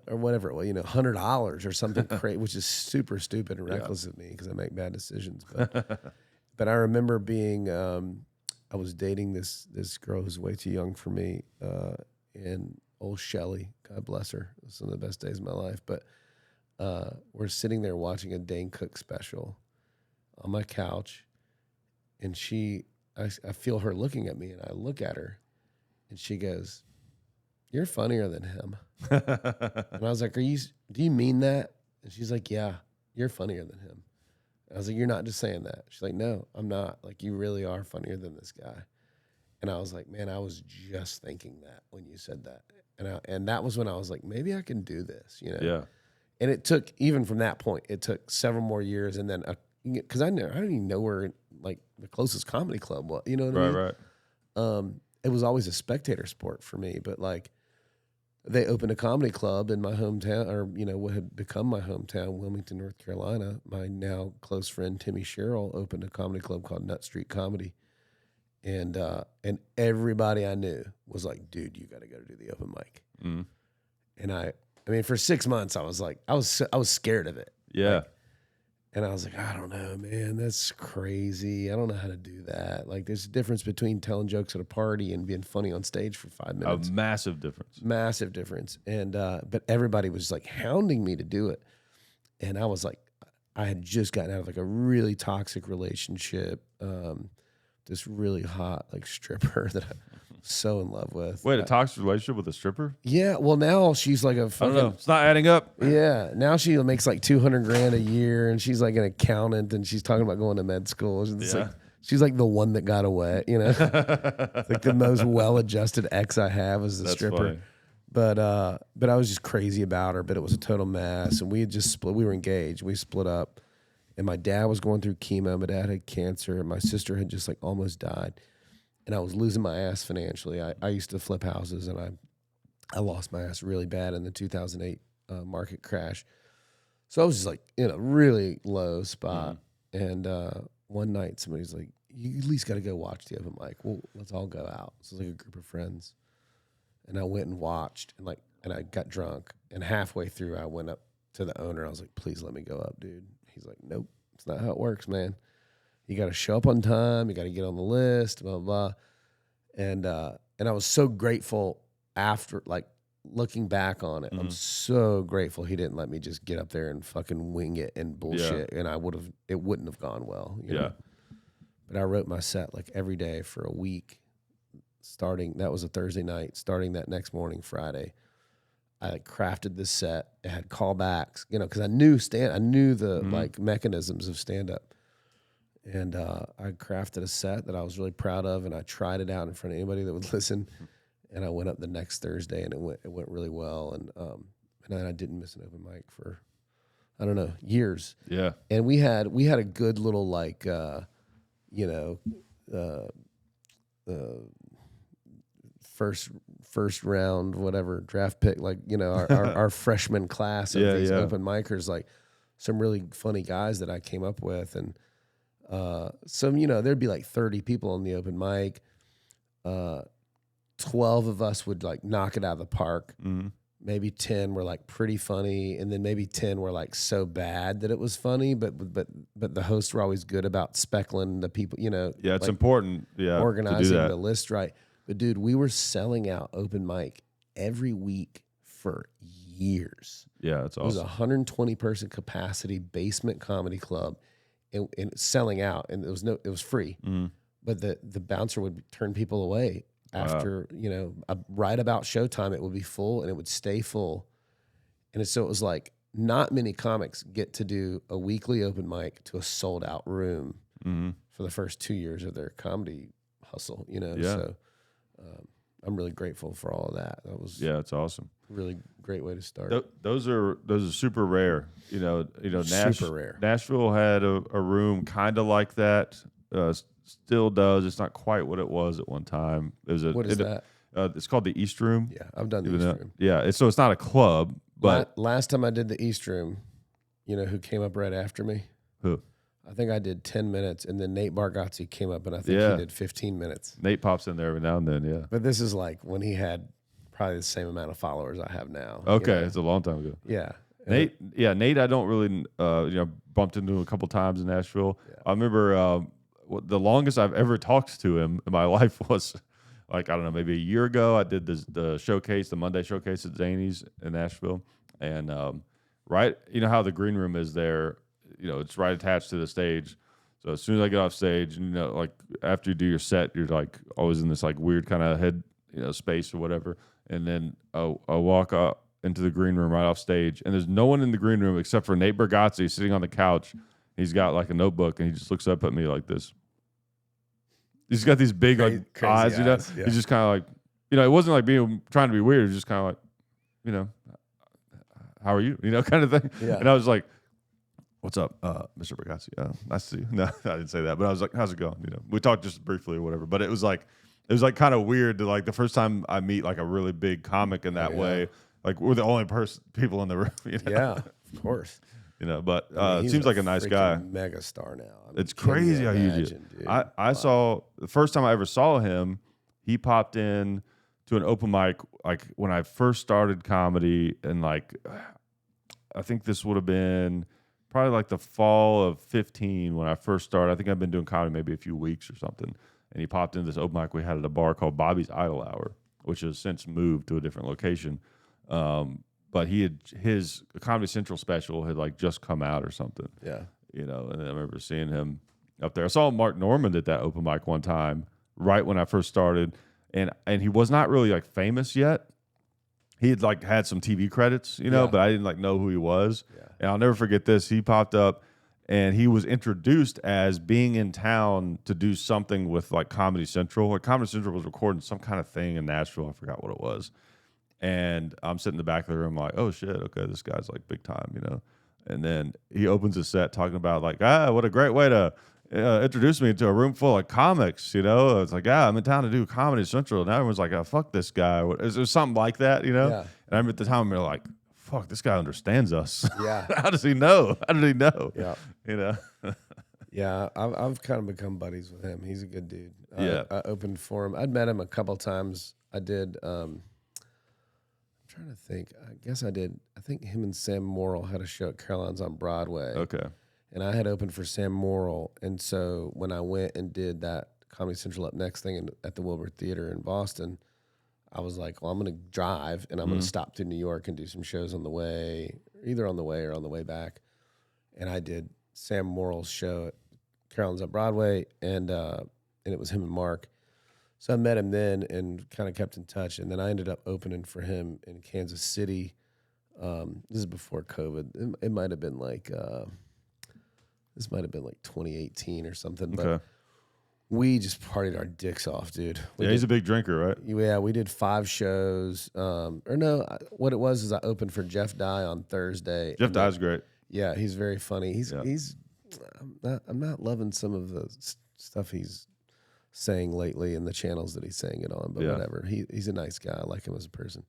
or whatever it was, $100 or something crazy, which is super stupid and reckless of me because I make bad decisions. But I remember being, I was dating this girl who's way too young for me, and old Shelly, God bless her, it was some of the best days of my life. But we're sitting there watching a Dane Cook special on my couch. And I feel her looking at me, and I look at her, and she goes, "You're funnier than him." And I was like, do you mean that? And she's like, "Yeah, you're funnier than him." And I was like, "You're not just saying that." She's like, "No, I'm not. Like, you really are funnier than this guy." And I was like, man, I was just thinking that when you said that. And that was when I was like, maybe I can do this, Yeah. And it took, even from that point, it took several more years. And then, because I didn't even know where like the closest comedy club was. You know what I mean? Right. It was always a spectator sport for me. But like, they opened a comedy club in my hometown, or what had become my hometown, Wilmington, North Carolina. My now close friend Timmy Sherrill opened a comedy club called Nut Street Comedy, and everybody I knew was like, "Dude, you got to go to do the open mic." Mm. And I mean, for 6 months, I was like, I was scared of it. Yeah. Like, and I was like, I don't know, man, that's crazy. I don't know how to do that. Like, there's a difference between telling jokes at a party and being funny on stage for 5 minutes. A massive difference. Massive difference. And but everybody was like hounding me to do it. And I was like, I had just gotten out of like a really toxic relationship. This really hot like stripper that I'm so in love with. Wait, a toxic relationship with a stripper? Yeah. Well, now she's like a I fucking, don't know. It's not adding up. yeah. Now she makes like $200,000 a year, and she's like an accountant, and she's talking about going to med school. It's Yeah. like, she's like the one that got away, It's like the most well-adjusted ex I have is the That's stripper. funny. But I was just crazy about her. But it was a total mess, and we had just split. We were engaged. We split up, and my dad was going through chemo. My dad had cancer, and my sister had just like almost died, and I was losing my ass financially. I used to flip houses, and I lost my ass really bad in the 2008 market crash. So I was just like in a really low spot. And one night somebody's like, "You at least got to go watch the open mic. Well, let's all go out." So it was like a group of friends. And I went and watched, and I got drunk. And halfway through, I went up to the owner. I was like, "Please let me go up, dude." He's like, "Nope, it's not how it works, man. You got to show up on time. You got to get on the list, blah, blah, blah." And I was so grateful after, like, looking back on it. I'm so grateful he didn't let me just get up there and fucking wing it and bullshit. And it wouldn't have gone well. You know? But I wrote my set like every day for a week. That was a Thursday night, starting that next morning, Friday. I crafted this set. It had callbacks, because I knew the like mechanisms of stand up. And I crafted a set that I was really proud of, and I tried it out in front of anybody that would listen. And I went up the next Thursday, and it went really well. And then I didn't miss an open mic for, I don't know, years. Yeah. And we had a good little like first round whatever draft pick, like our freshman class of these open micers, like some really funny guys that I came up with. And there'd be like 30 people on the open mic. 12 of us would like knock it out of the park. Maybe 10 were like pretty funny, and then maybe 10 were like so bad that it was funny. But the hosts were always good about speckling the people. Yeah, it's like important. Yeah, organizing to do the list right. But dude, we were selling out open mic every week for years. Yeah, that's awesome. It was a 120 person capacity basement comedy club, and selling out, and it was free. But the bouncer would turn people away after right about showtime. It would be full, and it would stay full. And so it was like, not many comics get to do a weekly open mic to a sold out room for the first 2 years of their comedy hustle. So I'm really grateful for all of that. That was it's awesome. a really great way to start. Those are super rare. Super rare. Nashville had a room kind of like that. Still does. It's not quite what it was at one time. What is that? It's called the East Room. Yeah, I've done the East Room. Yeah, so it's not a club, but last time I did the East Room, who came up right after me? Who? I think I did 10 minutes, and then Nate Bargatze came up, and I think he did 15 minutes. Nate pops in there every now and then, yeah. But this is like when he had probably the same amount of followers I have now. Okay, it's a long time ago. Yeah. Nate, I don't really, bumped into him a couple times in Nashville. Yeah. I remember the longest I've ever talked to him in my life was, like, I don't know, maybe a year ago. I did the showcase, the Monday showcase at Zany's in Nashville. And right, how the green room is there, it's right attached to the stage. So as soon as I get off stage, like after you do your set, you're like always in this like weird kind of head, space or whatever. And then I walk up into the green room right off stage, and there's no one in the green room except for Nate Bargatze sitting on the couch. He's got like a notebook, and he just looks up at me like this. He's got these big crazy eyes, Yeah. He's just kind of like, it wasn't like trying to be weird. It was just kind of like, how are you? You know, kind of thing. Yeah. And I was like, what's up, Mr. Bugatti? Nice to see you. No, I didn't say that, but I was like, how's it going? You know, we talked just briefly or whatever, but it was like kind of weird to like the first time I meet like a really big comic in that way, like we're the only people in the room. You know? Yeah, of course. You know, but I mean, he's seems like a nice guy. mega star now. I mean, It's can you crazy how you do. imagine, dude? I saw the first time I ever saw him, he popped in to an open mic like when I first started comedy, and like I think this would have been probably like the fall of 15 when I first started. I think I've been doing comedy maybe a few weeks or something. And he popped in this open mic we had at a bar called Bobby's Idle Hour, which has since moved to a different location. But his Comedy Central special had like just come out or something. Yeah. You know, and I remember seeing him up there. I saw Mark Normand at that open mic one time, right when I first started, and he was not really like famous yet. He had like had some TV credits, you know, Yeah. but I didn't like know who he was. Yeah. And I'll never forget this. He popped up and he was introduced as being in town to do something with like Comedy Central. Like Comedy Central was recording some kind of thing in Nashville. I forgot what it was. And I'm sitting in the back of the room like, oh shit, okay, this guy's like big time, you know. And then he opens his set talking about like, what a great way to introduce me to a room full of comics, you know. It's like, I'm in town to do Comedy Central. And everyone's like, oh, fuck this guy. Is there something like that, you know? Yeah. And I remember at the time, we were like, fuck, this guy understands us. Yeah. How does he know? How did he know? Yeah. You know? Yeah, I've kind of become buddies with him. He's a good dude. Yeah. I opened for him. I'd met him a couple times. I did. I'm trying to think. I guess I did. I think him and Sam Morrill had a show at Caroline's on Broadway. Okay. And I had opened for Sam Morrill. And so when I went and did that Comedy Central Up Next thing at the Wilbur Theater in Boston, I was like, well, I'm going to drive and I'm going to stop through New York and do some shows on the way, either on the way or on the way back. And I did Sam Morrill's show at Caroline's on Broadway, and it was him and Mark. So I met him then and kind of kept in touch. And then I ended up opening for him in Kansas City. This is before COVID. It might have been like, this might have been like 2018 or something. But Okay. we just partied our dicks off, dude. We Yeah, he's a big drinker, right? Yeah, we did 5 shows. What it was is I opened for Jeff Dye on Thursday. Jeff and then- Dye's great. Yeah, he's very funny. He's Yeah. I'm not loving some of the stuff he's saying lately in the channels that he's saying it on, but Yeah. whatever. He's a nice guy. I like him as a person,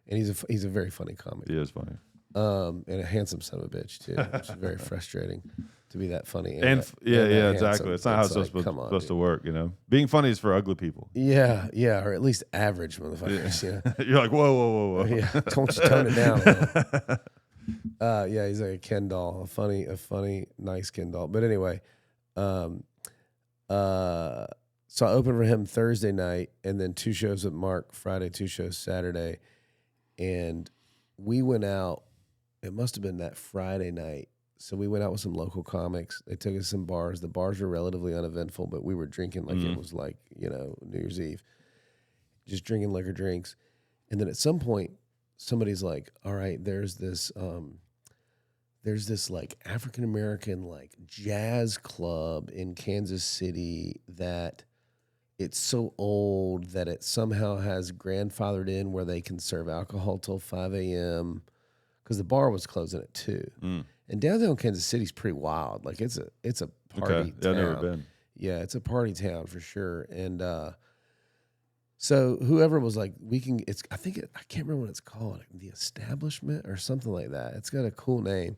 and he's a very funny comic. He is funny. And a handsome son of a bitch too, which is very frustrating to be that funny. And that yeah, handsome. exactly. It's not how it's like, supposed, come on, supposed to dude. work, you know. Being funny is for ugly people. Yeah, or at least average motherfuckers. Yeah. You're like, whoa. Yeah, don't you tone it down a little. Yeah, he's like a Ken doll, a funny, nice Ken doll. But anyway, so I opened for him Thursday night, and then 2 shows with Mark Friday, 2 shows Saturday, and we went out. It must have been that Friday night. So we went out with some local comics. They took us to some bars. The bars were relatively uneventful, but we were drinking like it was like, New Year's Eve. Just drinking liquor drinks. And then at some point, somebody's like, all right, there's this like African American like jazz club in Kansas City that it's so old that it somehow has grandfathered in where they can serve alcohol till 5 a.m. because the bar was closing at 2. And downtown Kansas City's pretty wild. Like it's a party Okay. Yeah, town. I've never been. Yeah, it's a party town for sure. And so whoever was like, I can't remember what it's called, like the Establishment or something like that. It's got a cool name.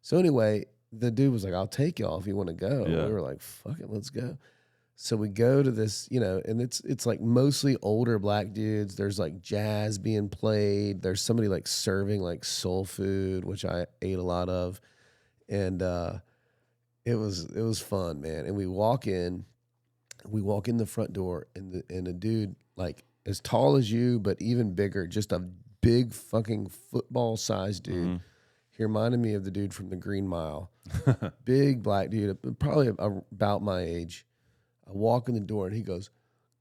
So anyway, the dude was like, I'll take y'all if you want to go. Yeah. We were like, fuck it, let's go. So we go to this, and it's like mostly older black dudes. There's like jazz being played. There's somebody like serving like soul food, which I ate a lot of. And it was fun, man. And we walk in the front door, and a dude like as tall as you, but even bigger, just a big fucking football-sized dude. He reminded me of the dude from the Green Mile. Big black dude, probably about my age. I walk in the door, and he goes,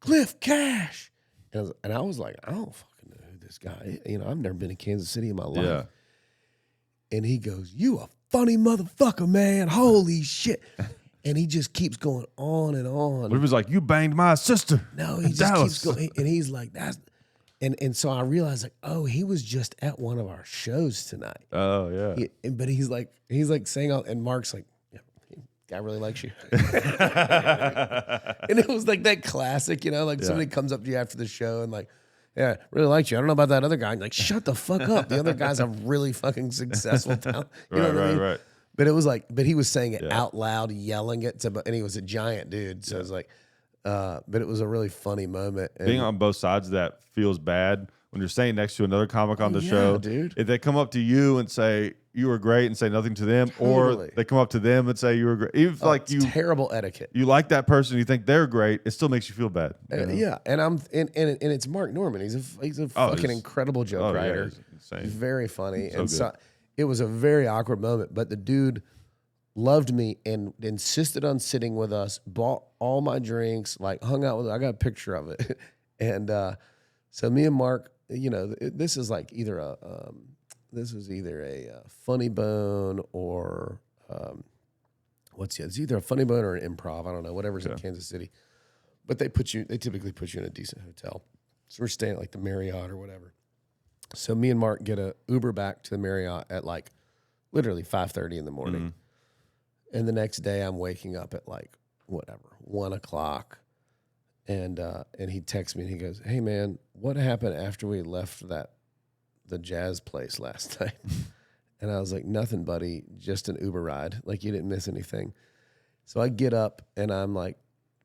Cliff Cash. And I was like, I don't fucking know who this guy is. I've never been to Kansas City in my life. Yeah. And he goes, you a funny motherfucker, man. Holy shit. And he just keeps going on and on. But it was like, you banged my sister. No, he just Dallas. keeps going. And he's like, And so I realized like, oh, he was just at one of our shows tonight. Oh yeah. But he's like saying all, and Mark's like, yeah, guy really likes you. And it was like that classic, like somebody comes up to you after the show and like, yeah, really liked you. I don't know about that other guy. And like, shut the fuck up. The other guy's a really fucking successful talent. You know what I mean? Right. But it was like, but he was saying it out loud, yelling it to, and he was a giant dude. So it was like, but it was a really funny moment. And Being on both sides of that feels bad when you're standing next to another comic on the show. Dude. If they come up to you and say you were great and say nothing to them, Totally. or they come up to them and say you were great, even if like it's terrible etiquette. you like that person, you think they're great, it still makes you feel bad. You know? Yeah, and it's Mark Norman. He's a fucking incredible joke writer. he's insane. He's very funny, So and good. so it was a very awkward moment. But the dude loved me and insisted on sitting with us. Bought all my drinks, like hung out with. I got a picture of it, and so me and Mark, this is like either a funny bone or it's either a funny bone or an improv. I don't know, whatever's in Kansas City. But they typically put you in a decent hotel. So we're staying at like the Marriott or whatever. So me and Mark get a Uber back to the Marriott at like literally 5:30 in the morning. And the next day I'm waking up at like 1 o'clock. And he texts me and he goes, "Hey man, what happened after we left the jazz place last night?" And I was like, "Nothing, buddy, just an Uber ride. Like you didn't miss anything." So I get up and I'm like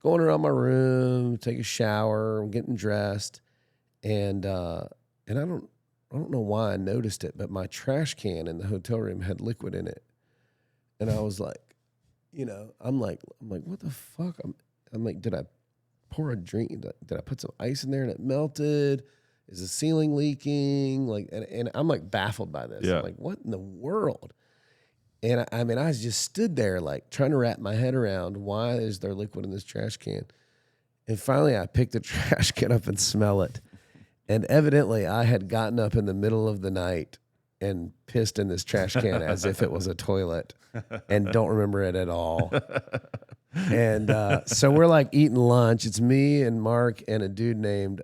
going around my room, take a shower, I'm getting dressed, and I don't know why I noticed it, but my trash can in the hotel room had liquid in it. And I was like, I'm like, what the fuck? I'm like, did I pour a drink? Did I put some ice in there and it melted? Is the ceiling leaking? Like, and I'm like baffled by this. Yeah. I'm like, what in the world? And I just stood there like trying to wrap my head around why is there liquid in this trash can? And finally I picked the trash can up and smell it. And evidently I had gotten up in the middle of the night and pissed in this trash can as if it was a toilet and don't remember it at all. And so we're like eating lunch. It's me and Mark and a dude named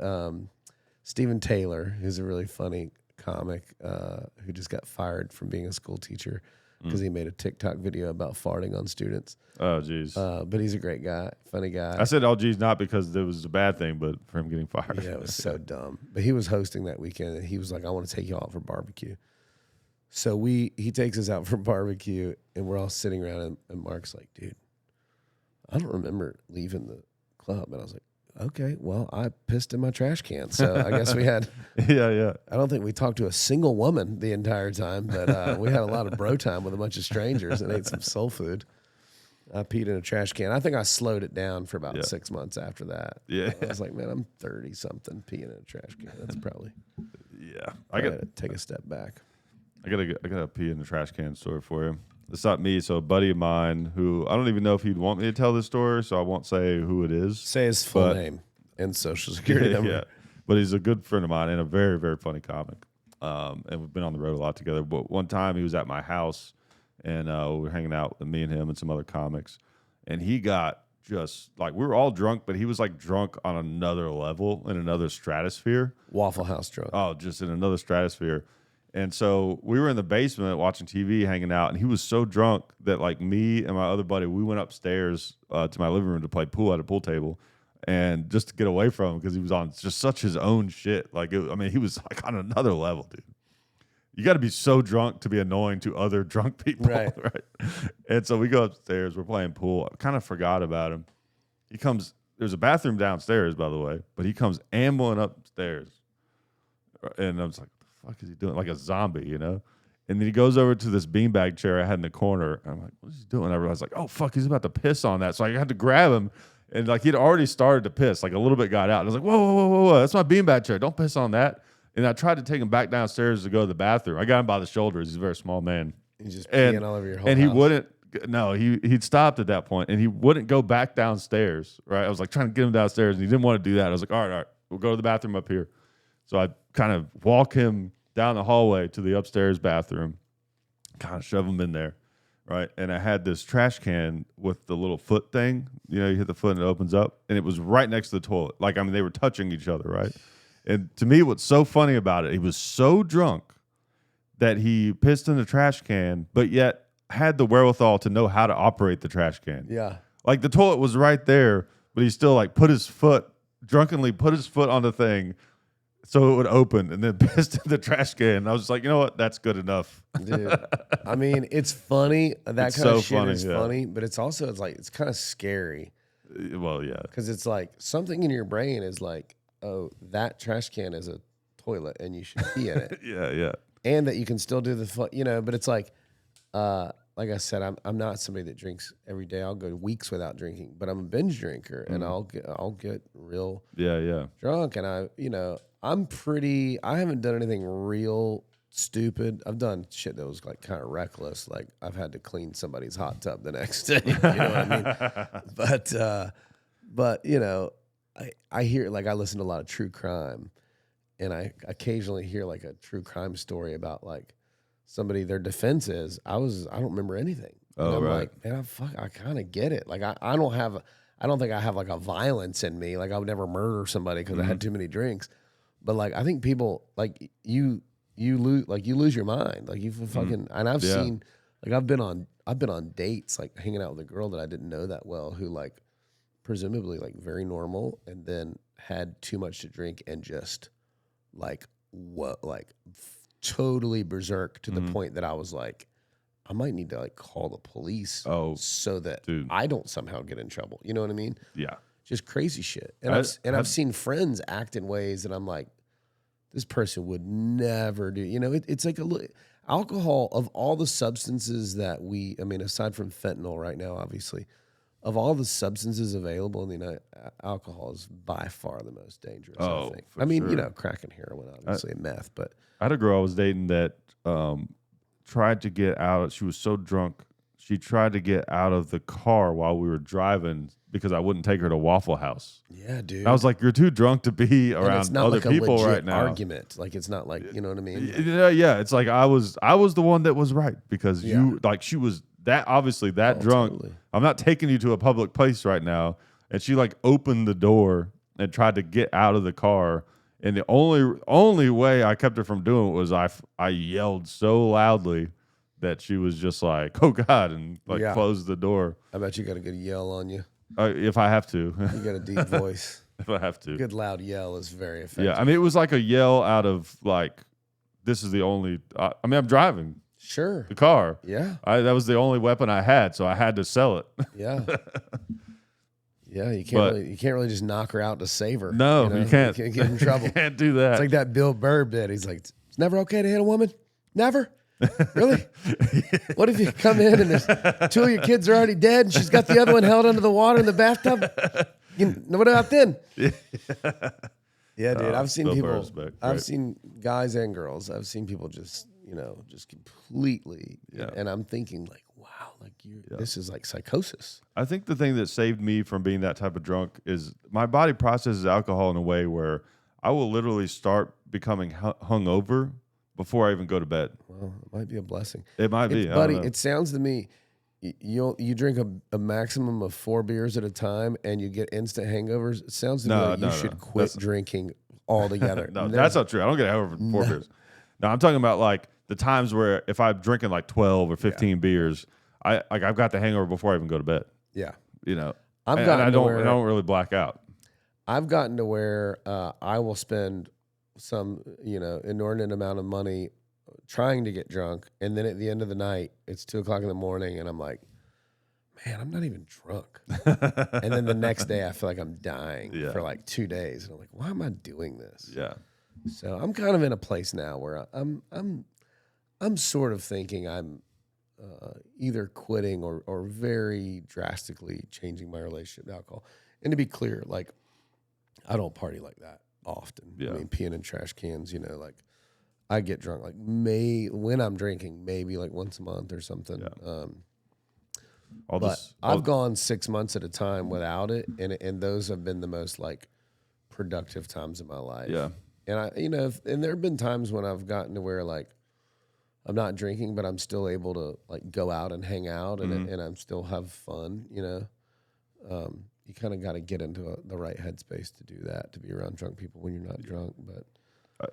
Steven Taylor, who's a really funny comic who just got fired from being a school teacher because he made a TikTok video about farting on students. Oh, geez. But he's a great guy, funny guy. I said, "Oh, geez," not because it was a bad thing, but for him getting fired. Yeah, it was so dumb. But he was hosting that weekend, and he was like, "I want to take you out for barbecue." So he takes us out for barbecue, and we're all sitting around, and Mark's like, "Dude, I don't remember leaving the club." And I was like, "Okay, well, I pissed in my trash can, so I guess we had." Yeah. I don't think we talked to a single woman the entire time, but we had a lot of bro time with a bunch of strangers and ate some soul food. I peed in a trash can. I think I slowed it down for about 6 months after that. Yeah. I was like, man, I'm 30-something peeing in a trash can. That's probably Yeah. I got to take a step back. I gotta pee in the trash can story for you. It's not me. So a buddy of mine who I don't even know if he'd want me to tell this story, so I won't say who it is. Say his full name and social security number. Yeah, but he's a good friend of mine and a very, very funny comic. And we've been on the road a lot together. But one time he was at my house, and we were hanging out with me and him and some other comics, and he got just like we were all drunk, but he was like drunk on another level in another stratosphere. Waffle House drunk. Oh, just in another stratosphere. And so we were in the basement watching TV, hanging out, and he was so drunk that like me and my other buddy, we went upstairs to my living room to play pool at a pool table, and just to get away from him because he was on just such his own shit. Like, he was like on another level, dude. You got to be so drunk to be annoying to other drunk people, Right. And so we go upstairs, we're playing pool. I kind of forgot about him. He comes. There's a bathroom downstairs, by the way, but he comes ambling upstairs, and I was like, fuck is he doing? Like a zombie, And then he goes over to this beanbag chair I had in the corner. And I'm like, what is he doing? I realized, like, oh, fuck, he's about to piss on that. So I had to grab him. And, like, he'd already started to piss. Like, a little bit got out. And I was like, whoa. That's my beanbag chair. Don't piss on that. And I tried to take him back downstairs to go to the bathroom. I got him by the shoulders. He's a very small man. He's just peeing all over your whole And house. he wouldn't. No, he'd stopped at that point. And he wouldn't go back downstairs, right? I was, like, trying to get him downstairs. And he didn't want to do that. I was like, all right. We'll go to the bathroom up here. So I kind of walk him down the hallway to the upstairs bathroom, kind of shove him in there, right? And I had this trash can with the little foot thing. You hit the foot and it opens up. And it was right next to the toilet. Like, they were touching each other, right? And to me, what's so funny about it, he was so drunk that he pissed in the trash can, but yet had the wherewithal to know how to operate the trash can. Yeah. Like the toilet was right there, but he still like drunkenly put his foot on the thing so it would open and then pissed in the trash can. And I was just like, you know what? That's good enough. Dude, I mean, it's funny. That It's kind so of shit funny, is yeah. funny, but it's also, it's kind of scary Well, yeah. because it's like something in your brain is like, oh, that trash can is a toilet and you should pee in it. Yeah, yeah. And that you can still do but it's like I said, I'm not somebody that drinks every day. I'll go weeks without drinking, but I'm a binge drinker and I'll get real Yeah, yeah. drunk. And I haven't done anything real stupid. I've done shit that was like kind of reckless. Like I've had to clean somebody's hot tub the next day. You know what I mean? But I hear, like, I listen to a lot of true crime, and I occasionally hear like a true crime story about like somebody, their defense is, I don't remember anything. And I'm right. like, man, I kind of get it. Like I don't think I have like a violence in me. Like I would never murder somebody because I had too many drinks. But like, I think people like you lose your mind. Like you fucking, and I've seen, like I've been on dates, like hanging out with a girl that I didn't know that well, who like presumably like very normal, and then had too much to drink and just like totally berserk to the point that I was like, I might need to like call the police so that I don't somehow get in trouble. You know what I mean? Yeah. Just crazy shit. And I've seen friends act in ways that I'm like, this person would never do. You know, it's like alcohol, of all the substances that aside from fentanyl right now, obviously, of all the substances available in the United, alcohol is by far the most dangerous. I think. For sure. Crack and heroin, obviously, and meth, but I had a girl I was dating that tried to get out. She was so drunk. She tried to get out of the car while we were driving because I wouldn't take her to Waffle House. Yeah, dude. And I was like, you're too drunk to be around other like people a legit right now. argument. Like it's not like, you know what I mean? Yeah. It's like I was the one that was right because she was obviously drunk. Totally. I'm not taking you to a public place right now. And she like opened the door and tried to get out of the car. And the only way I kept her from doing it was I yelled so loudly that she was just like, oh God, and like closed the door. I bet you got a good yell on you. If I have to. You got a deep voice. If I have to. Good loud yell is very effective. Yeah, I mean, it was like a yell out of like, this is the only, I'm driving Sure. the car. Yeah. That was the only weapon I had, so I had to sell it. Yeah. Yeah, you can't really just knock her out to save her. No, you can't. You can't get in trouble. You can't do that. It's like that Bill Burr bit. He's like, it's never okay to hit a woman? Never? Really? What if you come in and there's two of your kids are already dead and she's got the other one held under the water in the bathtub? What about then? Yeah, dude. I've seen Bill people. Burr's back. I've Right. seen guys and girls. I've seen people just completely. Yeah. And I'm thinking like, wow, like this is like psychosis. I think the thing that saved me from being that type of drunk is my body processes alcohol in a way where I will literally start becoming hungover before I even go to bed. Well, it might be a blessing. It might be. Buddy, it sounds to me, you drink a maximum of 4 beers at a time and you get instant hangovers. It sounds to me like you should quit drinking altogether. No, that's not true. I don't get a hangover for 4 beers. No, I'm talking about like the times where if I'm drinking like 12 or 15 beers, I've got the hangover before I even go to bed. Yeah. You know, I don't really black out. I've gotten to where I will spend some, inordinate amount of money trying to get drunk. And then at the end of the night, it's 2:00 in the morning and I'm like, man, I'm not even drunk. And then the next day I feel like I'm dying for like 2 days. And I'm like, why am I doing this? Yeah. So I'm kind of in a place now where I'm sort of thinking I'm either quitting or very drastically changing my relationship to alcohol. And to be clear, like I don't party like that often. Yeah. I mean, peeing in trash cans, like I get drunk like when I'm drinking, maybe like once a month or something. Yeah. I've gone 6 months at a time without it, and those have been the most like productive times of my life. Yeah. And and there have been times when I've gotten to where like I'm not drinking, but I'm still able to like go out and hang out and I'm still have fun, you kind of got to get into the right headspace to do that, to be around drunk people when you're not drunk. But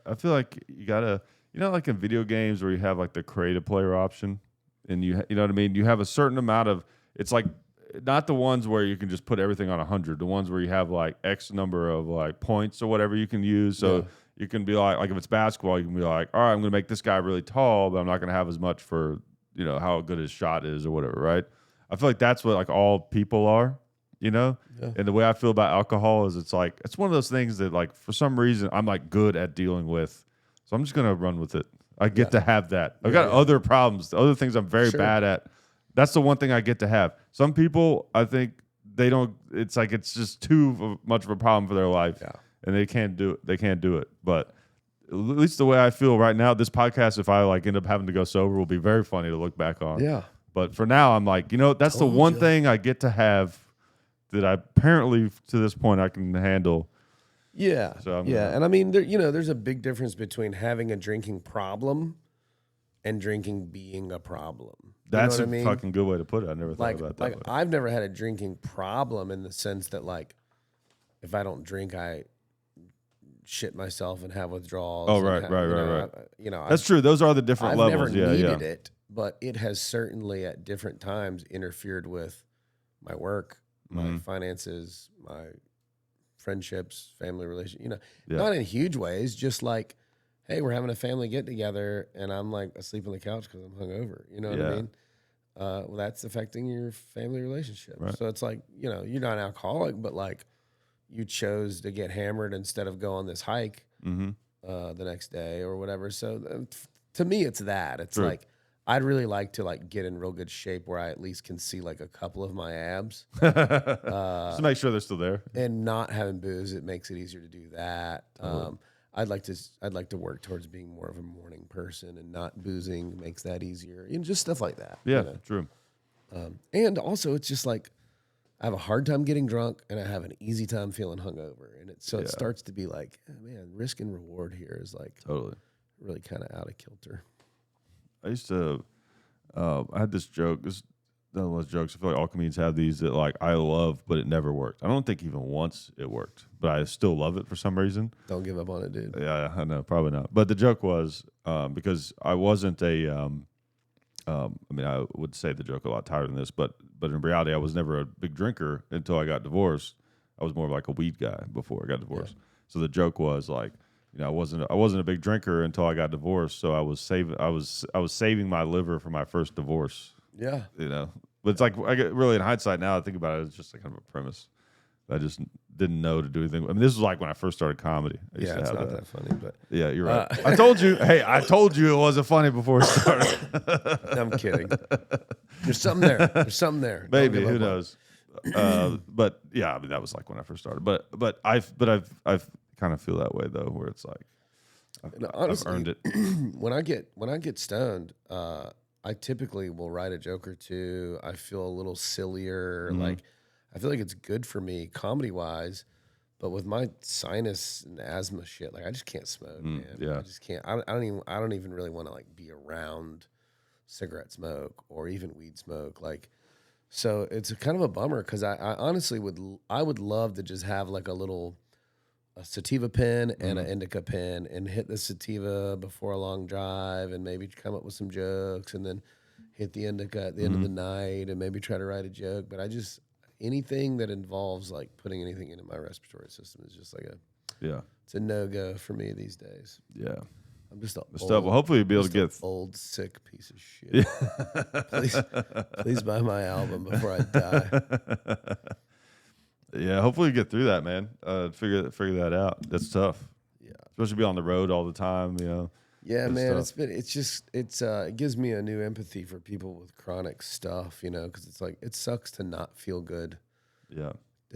I feel like you gotta, like in video games where you have like the creative player option, and you know what I mean. You have a certain amount of. It's like not the ones where you can just put everything on 100. The ones where you have like X number of like points or whatever you can use. So you can be like if it's basketball, you can be like, all right, I'm gonna make this guy really tall, but I'm not gonna have as much for how good his shot is or whatever, right? I feel like that's what like all people are. And the way I feel about alcohol is it's one of those things that like for some reason I'm like good at dealing with, so I'm just gonna run with it. I get to have that. I've got other problems, other things I'm very bad at. That's the one thing I get to have. Some people, I think they don't. It's like it's just too much of a problem for their life, and they can't do it. They can't do it. But at least the way I feel right now, this podcast, if I like end up having to go sober, will be very funny to look back on. Yeah. But for now, I'm like, that's the one thing I get to have that I apparently to this point I can handle. Yeah. So and I mean, there's a big difference between having a drinking problem and drinking being a problem. That's a fucking good way to put it. I never thought about that. Like I've never had a drinking problem in the sense that like if I don't drink, I shit myself and have withdrawals. Oh, right. That's true. Those are the different I've levels. Never needed it, but it has certainly at different times interfered with my work, my finances, my friendships, family relations. Not in huge ways, just like, hey, we're having a family get together, and I'm like asleep on the couch because I'm hungover. You know what I mean? Well, that's affecting your family relationship. Right. So it's like, you're not an alcoholic, but like you chose to get hammered instead of go on this hike the next day or whatever. So to me, it's that. It's True. like I'd really like to like get in real good shape where I at least can see like a couple of my abs. Just to make sure they're still there. And not having booze, it makes it easier to do that. Totally. I'd like to work towards being more of a morning person, and not boozing makes that easier. Just stuff like that. Yeah, true. And also, it's just like I have a hard time getting drunk, and I have an easy time feeling hungover, and it starts to be like, man, risk and reward here is like Totally really kind of out of kilter. I used to. I had this joke. This one of those jokes. I feel like all comedians have these that like I love, but it never worked. I don't think even once it worked, but I still love it for some reason. Don't give up on it, dude. Yeah, I know, probably not. But the joke was because I wasn't a. I mean, I would say the joke a lot tighter than this, but in reality, I was never a big drinker until I got divorced. I was more of like a weed guy before I got divorced. Yeah. So the joke was like, I wasn't a big drinker until I got divorced. So I was saving my liver for my first divorce. Yeah. But it's like I get really in hindsight now I think about it, it's just like kind of a premise. I just didn't know to do anything. I mean, this was like when I first started comedy. Yeah, it's not that funny, but yeah, you're right. I told you. Hey, I told you it wasn't funny before it started. I'm kidding. There's something there. There's something there. Maybe, who knows? But yeah, I mean that was like when I first started. But I've kind of feel that way though, where it's like honestly, I've earned it. When I get stoned, I typically will write a joke or two. I feel a little sillier. Like I feel like it's good for me comedy wise, but with my sinus and asthma shit, like I just can't smoke, man. Yeah. I just can't. I don't even really want to like be around cigarette smoke or even weed smoke. Like, so it's kind of a bummer because I honestly would love to just have like a sativa pen and an indica pen and hit the sativa before a long drive and maybe come up with some jokes and then hit the indica at the end of the night and maybe try to write a joke. But anything that involves like putting anything into my respiratory system is just like it's a no-go for me these days. Yeah. I'm just well, hopefully you'll be able to get old, sick piece of shit. Please buy my album before I die. Yeah, hopefully you get through that, man. Figure that out. That's tough. Yeah, especially be on the road all the time. Yeah, man. It gives me a new empathy for people with chronic stuff. Because it's like it sucks to not feel good. Yeah,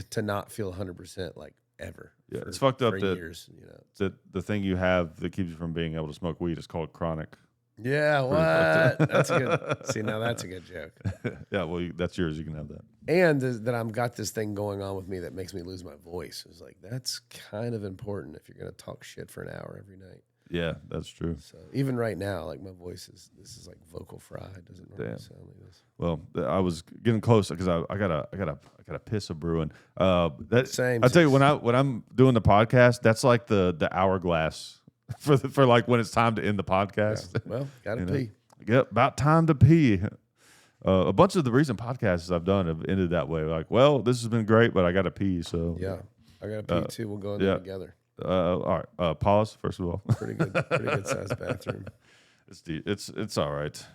to not feel 100% like ever. Yeah, it's fucked up that years, that the thing you have that keeps you from being able to smoke weed is called chronic. Yeah, what? That's a good. See, now that's a good joke. Yeah, well, that's yours. You can have that. And that I've got this thing going on with me that makes me lose my voice. It's like that's kind of important if you're going to talk shit for an hour every night. Yeah, that's true. So even right now, like my voice is like vocal fry. It doesn't normally Damn. sound like this. Well, I was getting close because I got a piss of brewing. That Same. I tell you, when I'm doing the podcast, that's like the hourglass for like when it's time to end the podcast. Yeah. Well, gotta You know? pee. Yep, about time to pee. A bunch of the recent podcasts I've done have ended that way. Like, well, this has been great, but I got to pee. So Yeah, I gotta pee too. We'll go in there together. all right. Pause first of all. Pretty good sized bathroom. It's all right.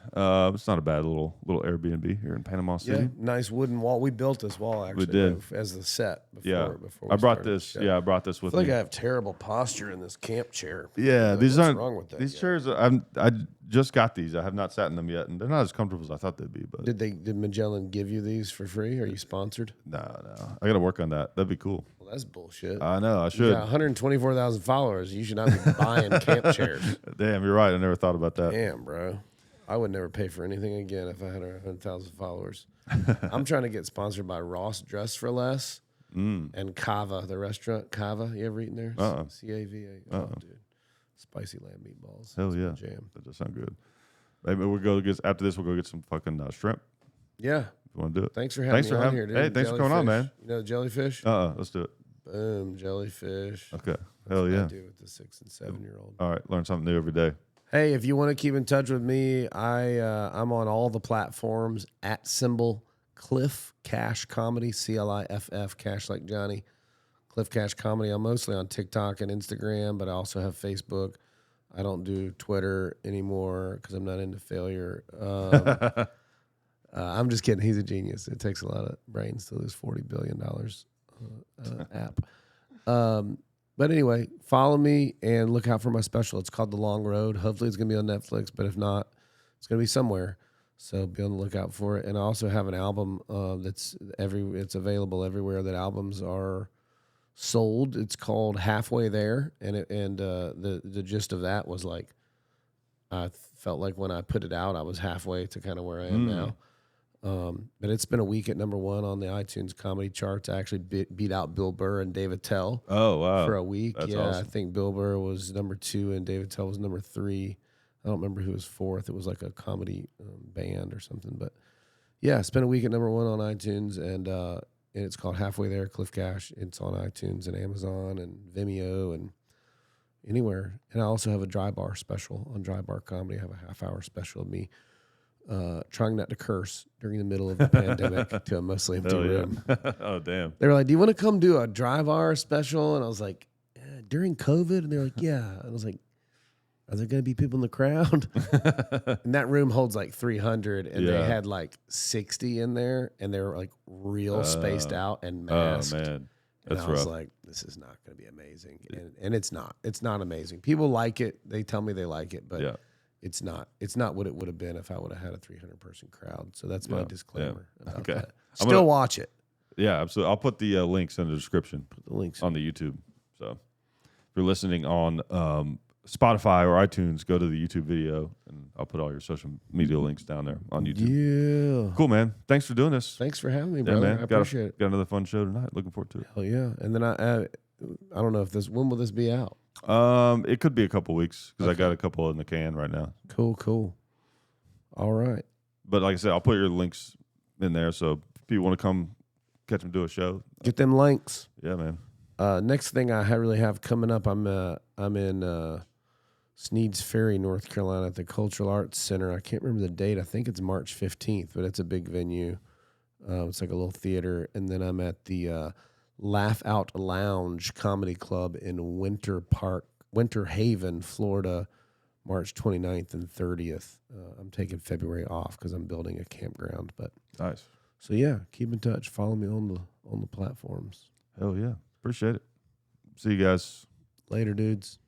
It's not a bad little Airbnb here in Panama City. Yeah, nice wooden wall. We built this wall actually. did. As the set. Before, Yeah, before I we brought started the this. show. Yeah, I brought this I with feel like me. I have terrible posture in this camp chair. Yeah, Like, these what's aren't wrong with that these guy? chairs. I just got these. I have not sat in them yet, and they're not as comfortable as I thought they'd be. But Did Magellan give you these for free? Are you sponsored? no, I got to work on that. That'd be cool. Well, that's bullshit. I know. I You should. got 124,000 followers. You should not be buying camp chairs. Damn, you're right. I never thought about that. Damn, bro. I would never pay for anything again if I had 100,000 followers. I'm trying to get sponsored by Ross Dress for Less and Cava, the restaurant. Cava, you ever eaten there? CAVA. Oh, dude. Spicy lamb meatballs. Hell That's my yeah. jam. That does sound good. Maybe we'll go get after this. We'll go get some fucking shrimp. Yeah. If you want to do it. Thanks for having me on here, dude. Hey, thanks for coming on, man. You know the jellyfish? Let's do it. Boom, jellyfish. Okay. That's Hell what yeah. I do with the 6 and 7-year-old. All right. Learn something new every day. Hey, if you want to keep in touch with me, I'm on all the platforms at symbol Cliff Cash Comedy, CLIFF, Cash like Johnny. Cliff Cash Comedy. I'm mostly on TikTok and Instagram, but I also have Facebook. I don't do Twitter anymore because I'm not into failure. I'm just kidding. He's a genius. It takes a lot of brains to lose $40 billion app. But anyway, follow me and look out for my special. It's called The Long Road. Hopefully it's going to be on Netflix, but if not, it's going to be somewhere. So be on the lookout for it. And I also have an album it's available everywhere that albums are sold. It's called Halfway There, and the gist of that was like I felt like when I put it out, I was halfway to kind of where I am now. But it's been a week at number 1 on the iTunes comedy charts. I actually beat out Bill Burr and David Tell. Oh wow. For a week. That's yeah, awesome. I think Bill Burr was number 2 and David Tell was number 3. I don't remember who was 4th. It was like a comedy band or something. But yeah, it's been a week at number 1 on iTunes, and it's called Halfway There, Cliff Cash. It's on iTunes and Amazon and Vimeo and anywhere. And I also have a Dry Bar special on Dry Bar Comedy. I have a half-hour special of me trying not to curse during the middle of the pandemic to a mostly empty Hell yeah. room. Oh damn. They were like, "Do you want to come do a Dry Bar special?" And I was like, "During COVID?" And they're like, "Yeah." And I was like, "Are there going to be people in the crowd?" And that room holds like 300, and they Yeah. had like 60 in there, and they were like real spaced out and masked. Oh man. And That's I was rough. like, "This is not going to be amazing," and it's not. It's not amazing. People like it. They tell me they like it, but Yeah. it's not. It's not what it would have been if I would have had a 300-person crowd. So that's my Yeah, disclaimer. yeah. About Okay. that. I'm Still gonna- watch it. Yeah, absolutely. I'll put the links in the description Put the links. on the YouTube. So if you're listening on Spotify or iTunes, go to the YouTube video, and I'll put all your social media links down there on YouTube. Yeah. Cool, man. Thanks for doing this. Thanks for having me, Yeah, brother. man. I Got appreciate it. got another fun show tonight. Looking forward to it. Hell yeah. And then I don't know if when will this be out? It could be a couple weeks because I got a couple in the can right now. Cool. All right. But like I said, I'll put your links in there. So if people want to come catch them do a show, Get them links. yeah, man. Next thing I really have coming up, I'm in Sneads Ferry, North Carolina at the Cultural Arts Center. I can't remember the date. I think it's March 15th, but it's a big venue. It's like a little theater. And then I'm at the Laugh Out Lounge Comedy Club in Winter Haven, Florida, March 29th and 30th. I'm taking February off because I'm building a campground. But Nice. so yeah, keep in touch. Follow me on the platforms. Hell yeah. Appreciate it. See you guys. Later, dudes.